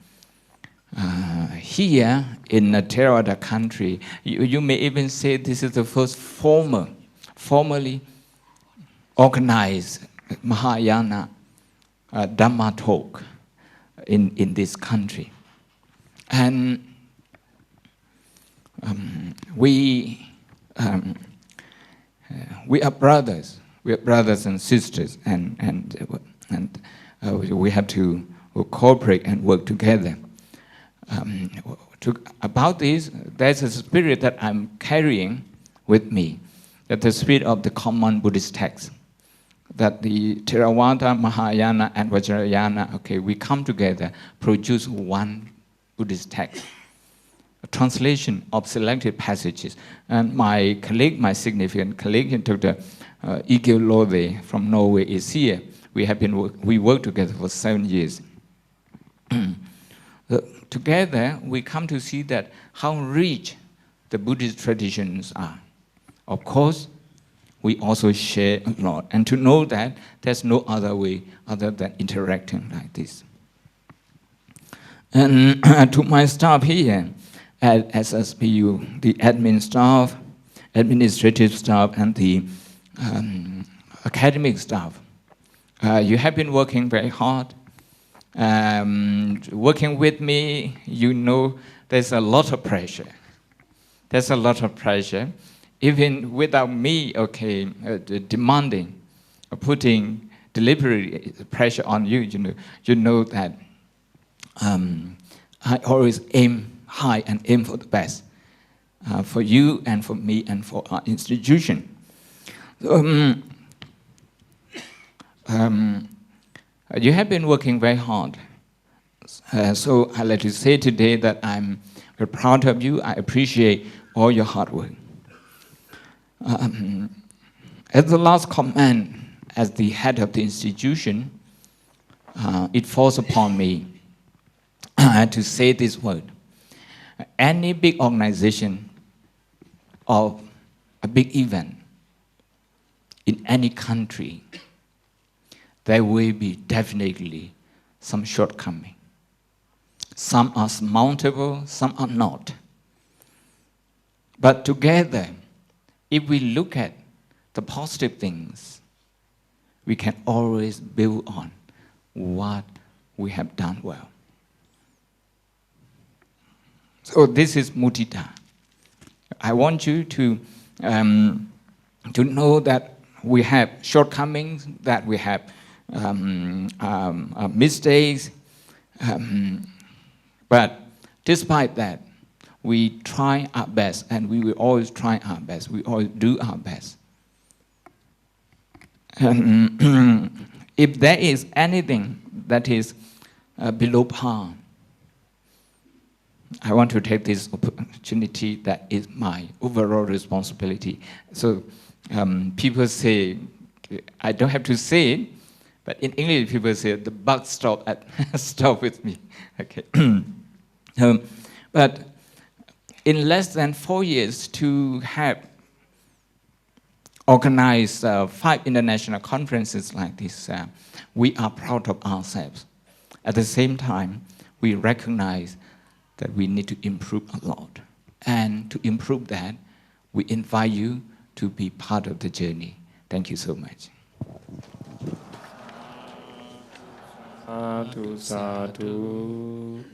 Here in a Theravada country, you may even say this is the first formally organized Mahayana Dhamma talk in this country. And we are brothers. We are brothers and sisters, and we have to cooperate and work together. About this, there's a spirit that I'm carrying with me, that the spirit of the common Buddhist text, that the Theravada, Mahayana, and Vajrayana, we come together, produce one Buddhist text. a translation of selected passages. And my colleague, my significant colleague, Dr. Egil Lode from Norway is here. We worked together for 7 years. Together, we come to see that how rich the Buddhist traditions are. Of course, we also share a lot. And to know that there's no other way other than interacting like this. And to my staff here at SSBU, the admin staff, administrative staff, and the academic staff, you have been working very hard. Working with me, you know there's a lot of pressure. There's a lot of pressure. Even without me, demanding, putting deliberate pressure on you, you know that I always aim high and aim for the best for you and for me and for our institution. You have been working very hard. So I'd like to say today that I'm very proud of you. I appreciate all your hard work. As the last comment, as the head of the institution, it falls upon me to say this word. Any big organization or a big event in any country, there will be definitely some shortcoming. Some are surmountable, some are not. But together, if we look at the positive things, we can always build on what we have done well. So this is mudita. I want you to know that we have shortcomings, that we have mistakes, but despite that, we try our best, and we will always try our best. We always do our best. And if there is anything that is below par, I want to take this opportunity that is my overall responsibility. So people say, I don't have to say it, but in English people say, the buck stop with me. Okay. But in less than 4 years to have organized 5 international conferences like this, we are proud of ourselves. At the same time, we recognize that we need to improve a lot. And to improve that, we invite you to be part of the journey. Thank you so much. Sadhu, sadhu.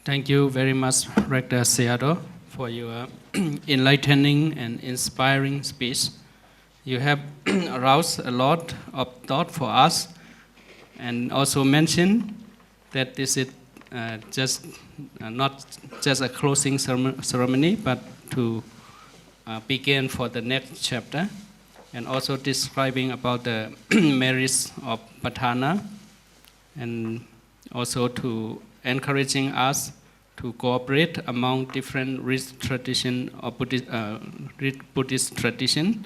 Thank you very much, Rector Seado, for your enlightening and inspiring speech. You have aroused a lot of thought for us, and also mentioned that this is not just a closing ceremony, but to begin for the next chapter, and also describing about the merits of Patthana, and also to encouraging us to cooperate among different rich tradition of Buddhist tradition,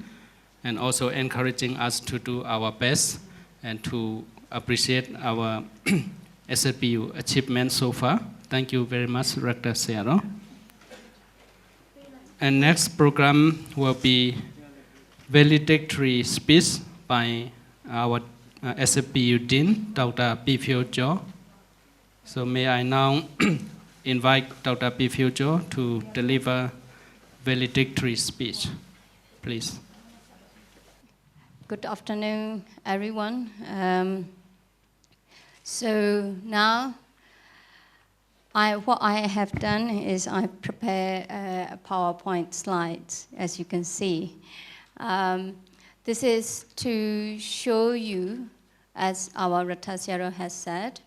and also encouraging us to do our best and to appreciate our SSBU achievement so far. Thank you very much, Rector Seado. And next program will be valedictory speech by our SSBU Dean, Dr. DPhil. So may I now invite Dr. DPhil to deliver valedictory speech, please. Good afternoon, everyone. So now, what I have done is I prepare a PowerPoint slides, as you can see. This is to show you, as our Rector Seado has said,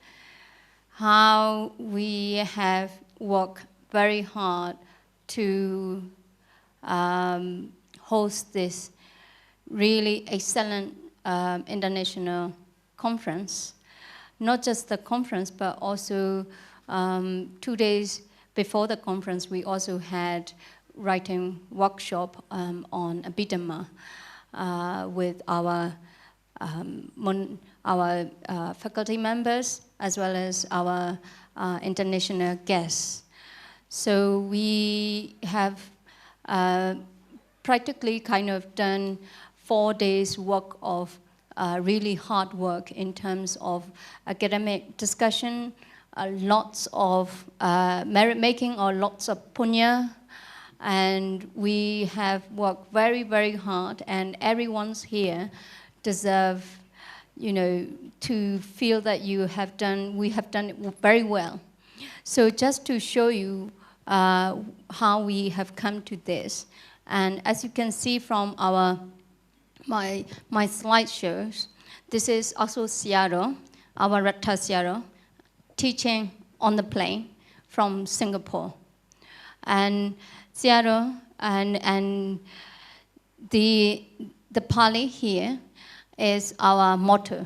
how we have worked very hard to host this really excellent international conference. not just the conference, but also 2 days before the conference, we also had writing workshop on Abhidhamma with our faculty members as well as our international guests. So we have practically kind of done 4 days work of really hard work in terms of academic discussion, lots of merit making or lots of punya, and we have worked very, very hard, and everyone's here deserve, you know, to feel that we have done it very well. So just to show you how we have come to this, and as you can see from my slideshows, this is also Siaro, our Rector Siaro, teaching on the plane from Singapore. And Siaro and the Pali here is our motto.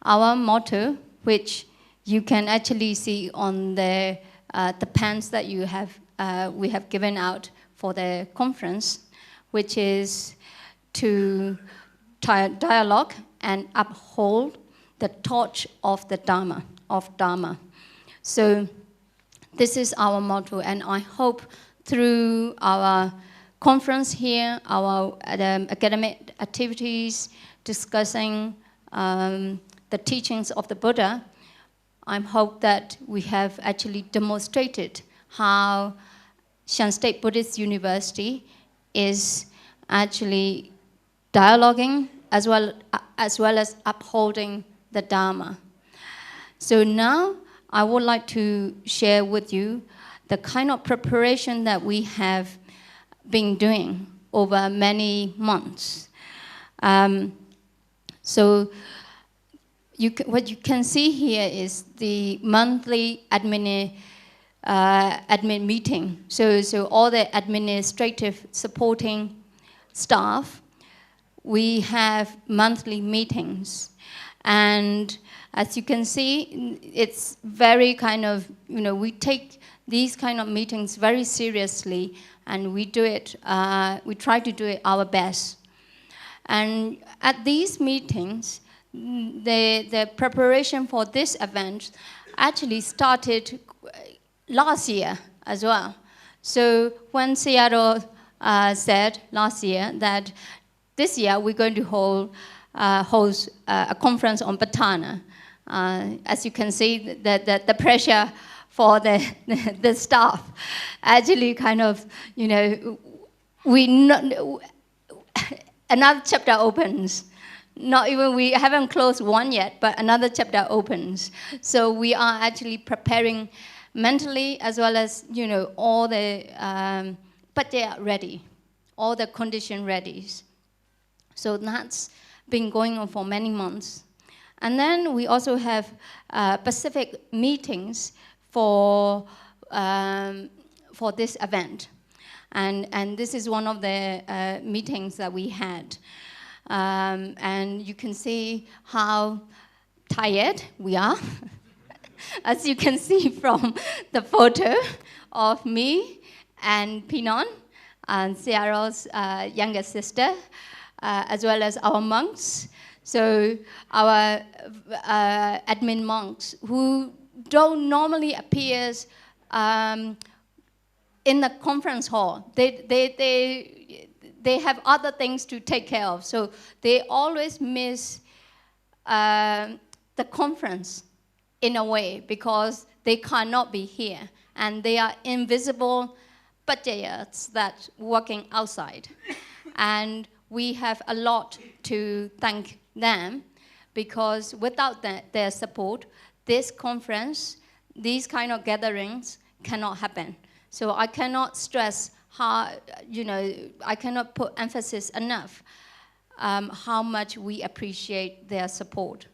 Our motto, which you can actually see on the pens that we have given out for the conference, which is to dialogue and uphold the torch of the Dharma, So this is our motto, and I hope through our conference here, our academic activities, discussing the teachings of the Buddha, I hope that we have actually demonstrated how Shan State Buddhist University is actually dialoguing as well as upholding the Dharma. So now I would like to share with you the kind of preparation that we have been doing over many months. So what you can see here is the monthly admin meeting. So all the administrative supporting staff, we have monthly meetings. And as you can see, it's very kind of, you know, we take these kind of meetings very seriously, and we do it, we try to do it our best. And at these meetings, the preparation for this event actually started last year as well. So when Seattle said last year that this year we're going to host a conference on Patthana, as you can see, the pressure for the staff actually kind of, you know, another chapter opens. Not even, we haven't closed one yet, but another chapter opens. So we are actually preparing mentally as well as, you know, all the pattaya ready, all the condition ready. So that's been going on for many months. And then we also have specific meetings for this event. And this is one of the meetings that we had. And you can see how tired we are. As you can see from the photo of me and Pinon, and Ciaro's younger sister, as well as our monks. So our admin monks who don't normally appear in the conference hall. They have other things to take care of. So they always miss the conference in a way because they cannot be here. And they are invisible pattayas that working outside. And we have a lot to thank them because without their support, this conference, these kind of gatherings cannot happen. So I cannot stress how, you know, I cannot put emphasis enough how much we appreciate their support.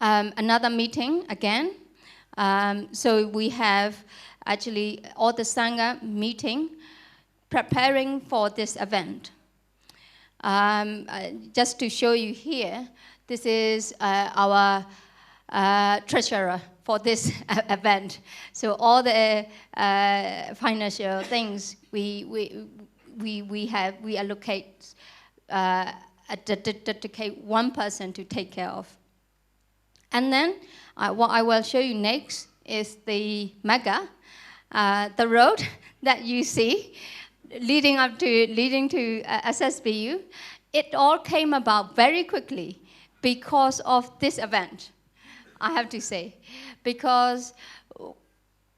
Another meeting again. So we have actually all the Sangha meeting preparing for this event. Just to show you here, this is our treasurer for this event. So all the financial things we allocate, dedicate one person to take care of. And then what I will show you next is the mega, the road that you see leading to SSBU. It all came about very quickly because of this event, I have to say, because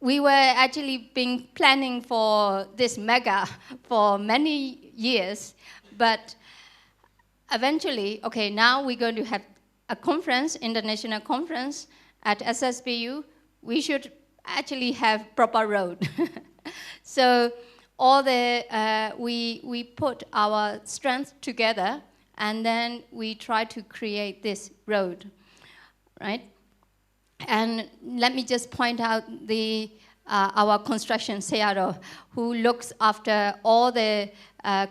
we were actually been planning for this mega for many years, but eventually, okay, now we're going to have a conference, international conference at SSBU. We should actually have proper road. So all the, we put our strength together, and then we try to create this road, right? And let me just point out the our construction CRO, who looks after all the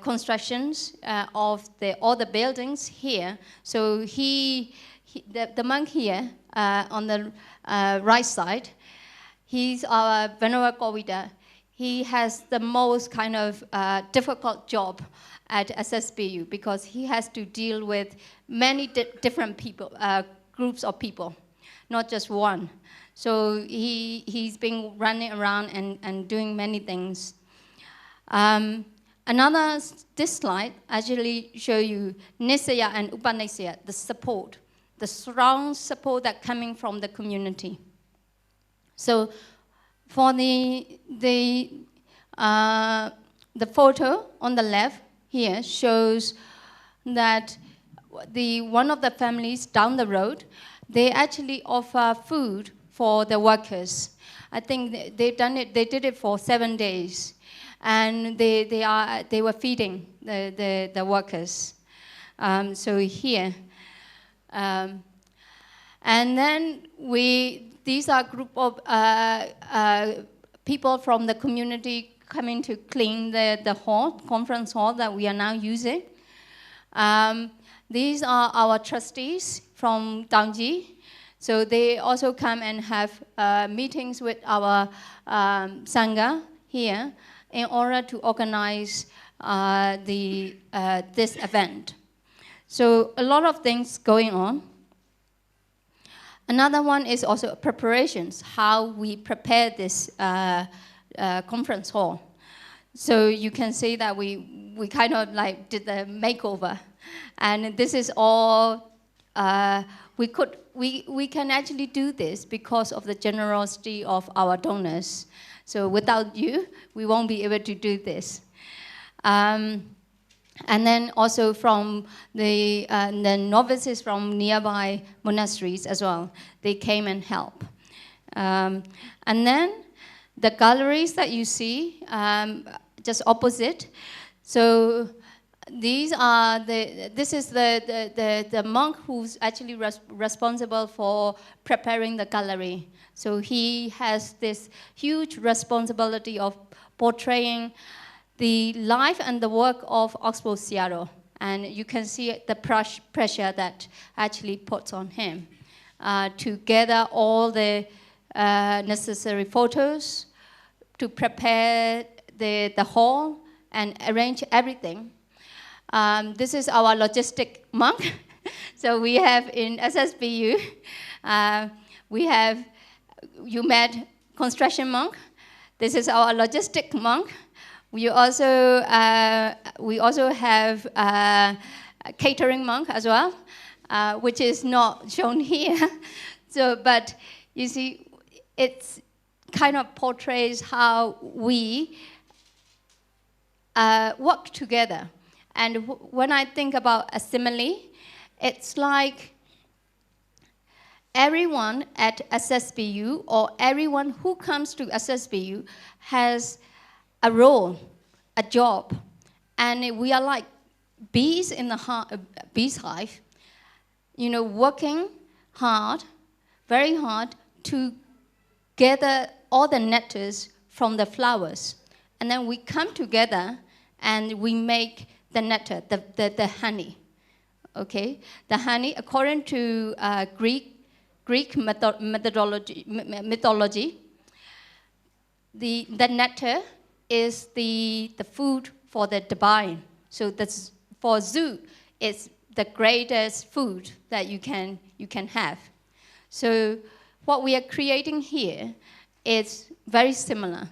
constructions of all the buildings here. So the monk here on the right side, he's our Venerable Kovida. He has the most kind of difficult job at SSBU because he has to deal with many different people, groups of people, not just one. So he's been running around and doing many things. This slide actually show you Nisaya and Upanishaya, the support, the strong support that coming from the community. So for the photo on the left here shows that one of the families down the road, they actually offer food for the workers. I think they did it for 7 days, and they were feeding the workers. So here, and then these are a group of people from the community coming to clean the hall, conference hall that we are now using. These are our trustees from Taunggyi. So they also come and have meetings with our Sangha here in order to organize this event. So a lot of things going on. Another one is also preparations, how we prepare this conference hall. So you can see that we kind of like did the makeover. And this is all, we can actually do this because of the generosity of our donors. So without you, we won't be able to do this. And then also from the novices from nearby monasteries as well, they came and helped. And then the galleries that you see just opposite. So this is the monk who's actually responsible for preparing the gallery. So he has this huge responsibility of portraying the life and the work of Oxbow Seattle. And you can see the pressure that actually puts on him to gather all the necessary photos, to prepare the hall and arrange everything. This is our logistic monk. So we have in SSBU, we have, you met construction monk. This is our logistic monk. We also have a catering monk as well, which is not shown here. So, but you see, it's kind of portrays how we work together. And when I think about a simile, it's like everyone at SSBU or everyone who comes to SSBU has a role, a job. And we are like bees in the bee's hive, you know, working hard, very hard to gather all the nectars from the flowers. And then we come together and we make the nectar, the honey, okay? The honey, according to Greek Greek mythology, the nectar is the food for the divine. So that's, for zoo, it's the greatest food that you can have. So what we are creating here is very similar.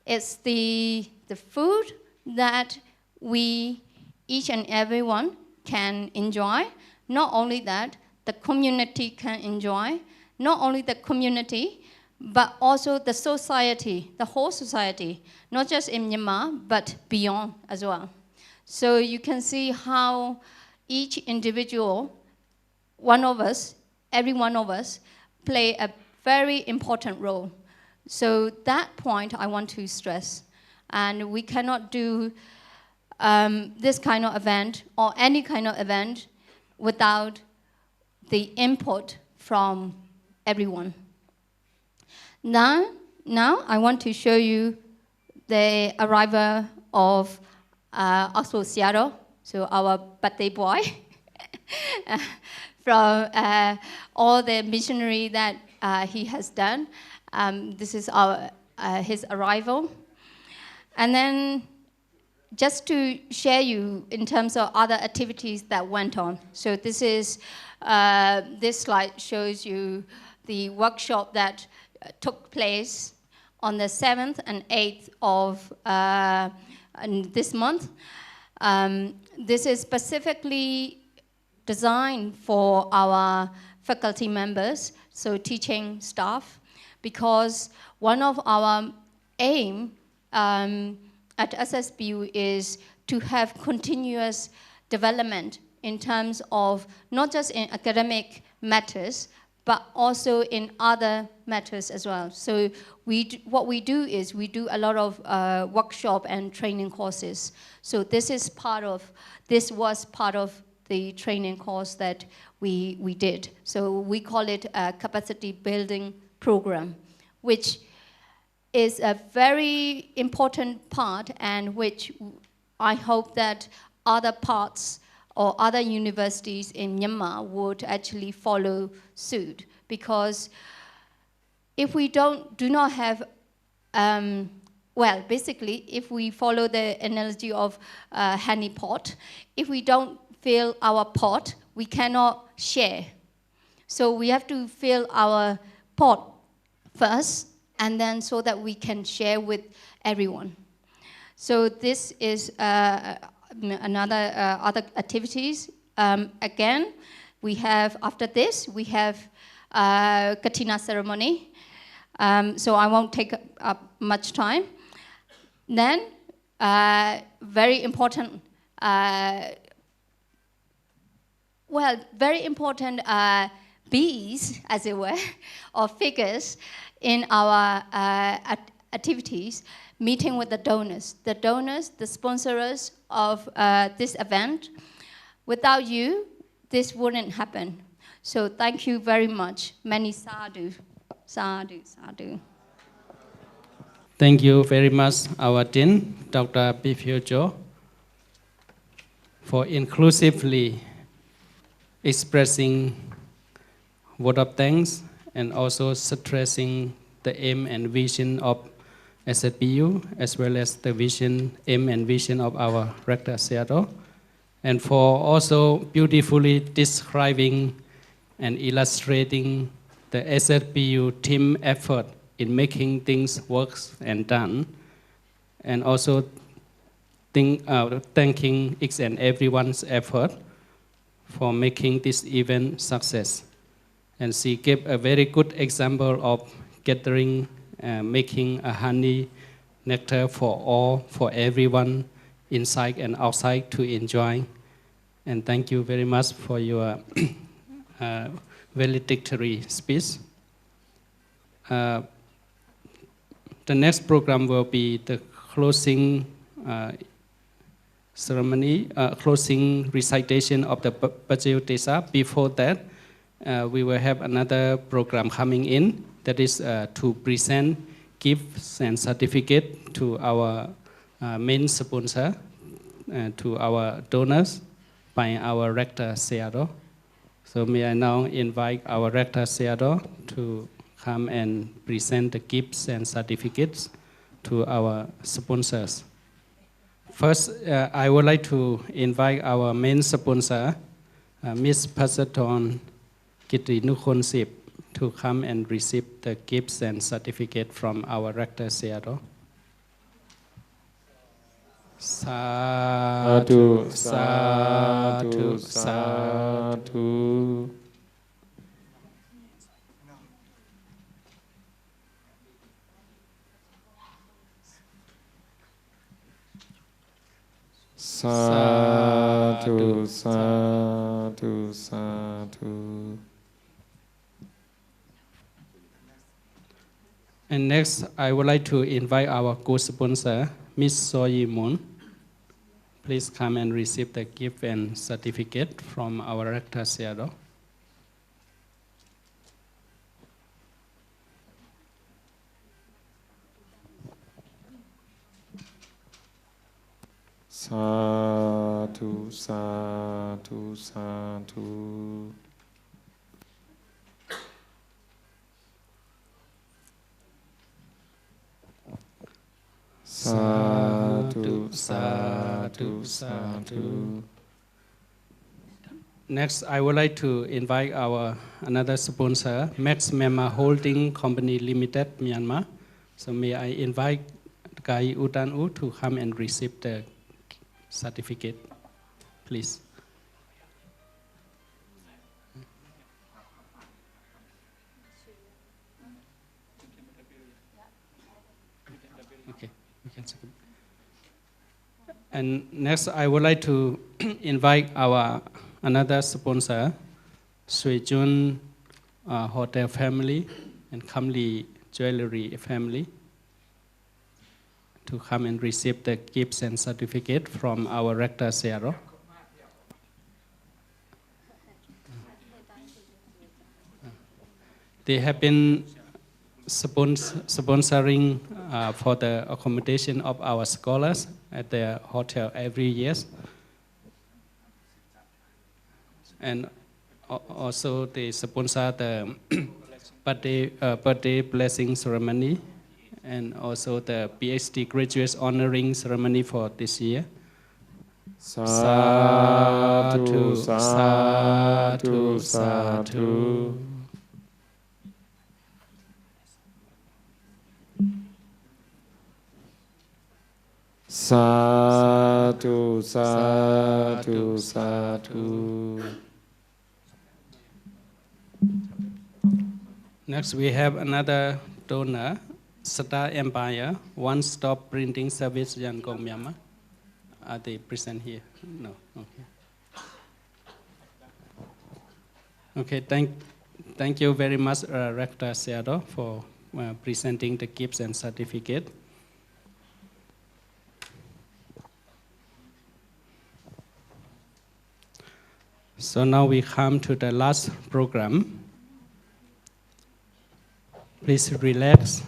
It's the food that we, each and everyone, can enjoy. Not only that, the community can enjoy. Not only the community, but also the society, the whole society, not just in Myanmar, but beyond as well. So you can see how each individual, one of us, every one of us, play a very important role. So that point I want to stress. And we cannot do this kind of event or any kind of event without the input from everyone. Now I want to show you the arrival of Oxford Seattle, so our birthday boy, from all the missionary that he has done. This is his arrival. And then just to share you in terms of other activities that went on. So this is, this slide shows you the workshop that took place on the 7th and 8th of this month. This is specifically designed for our faculty members, so teaching staff, because one of our aim at SSBU is to have continuous development in terms of not just in academic matters, but also in other matters as well. So what we do is we do a lot of workshop and training courses. So this was part of the training course that we did. So we call it a capacity building program, which is a very important part, and which I hope that other parts or other universities in Myanmar would actually follow suit. Because if we do not have, well, basically, if we follow the analogy of honey pot, if we don't fill our pot, we cannot share. So we have to fill our pot first, and then so that we can share with everyone. So this is another other activities. Again, we have, after this, we have Katina ceremony. So I won't take up much time. Then, very important, very important bees, as it were, or figures in our activities, meeting with the donors, the sponsors of this event. Without you, this wouldn't happen. So thank you very much. Many sadhu, sadhu, sadhu. Thank you very much, our Dean, Dr. DPhil, for inclusively expressing word of thanks and also stressing the aim and vision of SSBU, as well as the vision, aim and vision of our Rector Seattle, and for also beautifully describing and illustrating the SSBU team effort in making things work and done, and also thanking each and everyone's effort for making this event success. And she gave a very good example of gathering, making a honey nectar for all, for everyone, inside and outside to enjoy. And thank you very much for your valedictory speech. The next program will be the closing ceremony, closing recitation of the Bajau Desa. Before that, we will have another program coming in, that is to present gifts and certificate to our main sponsor, to our donors by our Rector Seattle. So may I now invite our Rector Seattle to come and present the gifts and certificates to our sponsors. First, I would like to invite our main sponsor, Ms. Passaton Kittinukhonsip, to come and receive the gifts and certificate from our Rector Seattle. Sadhu, sadhu, sadhu. Sadhu, sadhu, sadhu. And next, I would like to invite our co-sponsor, Ms. Soyi Moon. Please come and receive the gift and certificate from our Rector Seattle. Sadhu, sadhu, sadhu. Sadhu, sadhu, sadhu. Next, I would like to invite our another sponsor, Max Myanmar Holding Company Limited, Myanmar. So may I invite Kai Utan U to come and receive the certificate, please. Okay, we can second. And next, I would like to invite our another sponsor, Sui Jun Hotel family and Khammai Jewelry family, to come and receive the gifts and certificate from our Rector Seattle. They have been sponsoring for the accommodation of our scholars at their hotel every year. And also they sponsor the birthday blessing ceremony and also the PhD graduates honoring ceremony for this year. Sadhu, sadhu, sadhu. Sadhu, sadhu, sadhu. Next, we have another donor, Star Empire, one-stop printing service, Yangon, Myanmar. Are they present here? No. Okay. Okay. Thank you very much, Rector Seattle, for presenting the gifts and certificate. So now we come to the last program. Please relax,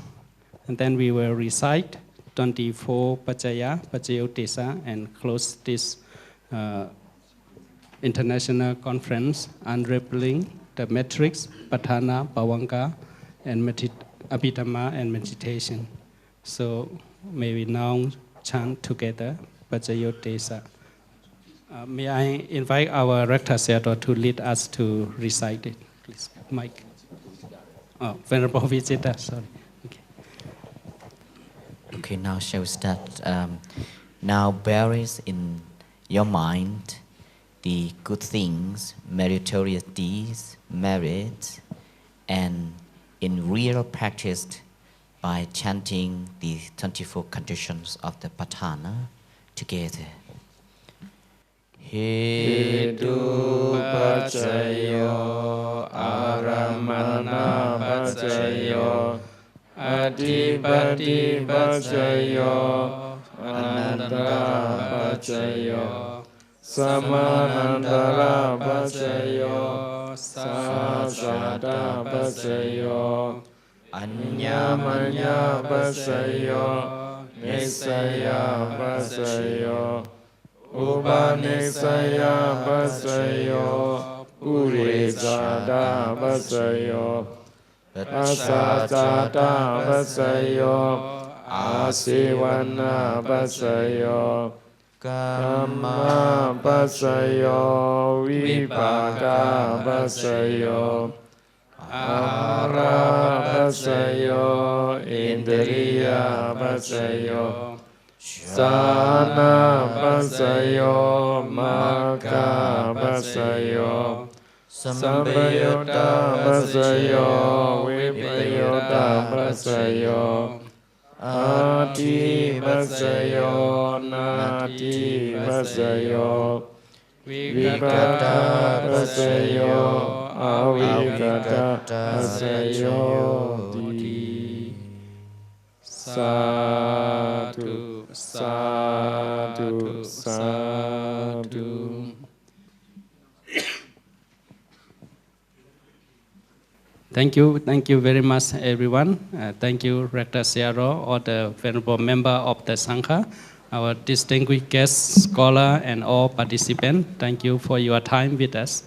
and then we will recite 24 Pachaya, Pachayotesa, and close this international conference, Unravelling the Matrix, Patthana, Bhavanga, and Abhidhamma and meditation. So may we now chant together, Pachayotesa. May I invite our Rector Seattle to lead us to recite it, please. Mike. Oh, Venerable Visitor, sorry. Okay. Okay, now shall we start? Now buries in your mind the good things, meritorious deeds, merit, and in real practice by chanting the 24 conditions of the Patthana together. Hidu pacayo, aramana pacayo, adipati pacayo, anandara pacayo, samanandara pacayo, sasada pacayo, anyamanya pacayo, nisaya pacayo, Upanisaya pasayo, Purisada Vasayo Asasada Vasayo Asivana Vasayo Kamma Vasayo Vipaka Vasayo Ahara Vasayo Indriya Vasayo Sana Vasayo Maka Vasayo Sambayota Vasayo Vipayota Vasayo Ati Vasayo Nati Vasayo Vikata Vasayo Avikata Vasayo Di Sadhu Sadhu Sadhu. Thank you very much, everyone. Thank you, Rector Siaro, or the venerable member of the Sangha, our distinguished guest, scholar, and all participants. Thank you for your time with us.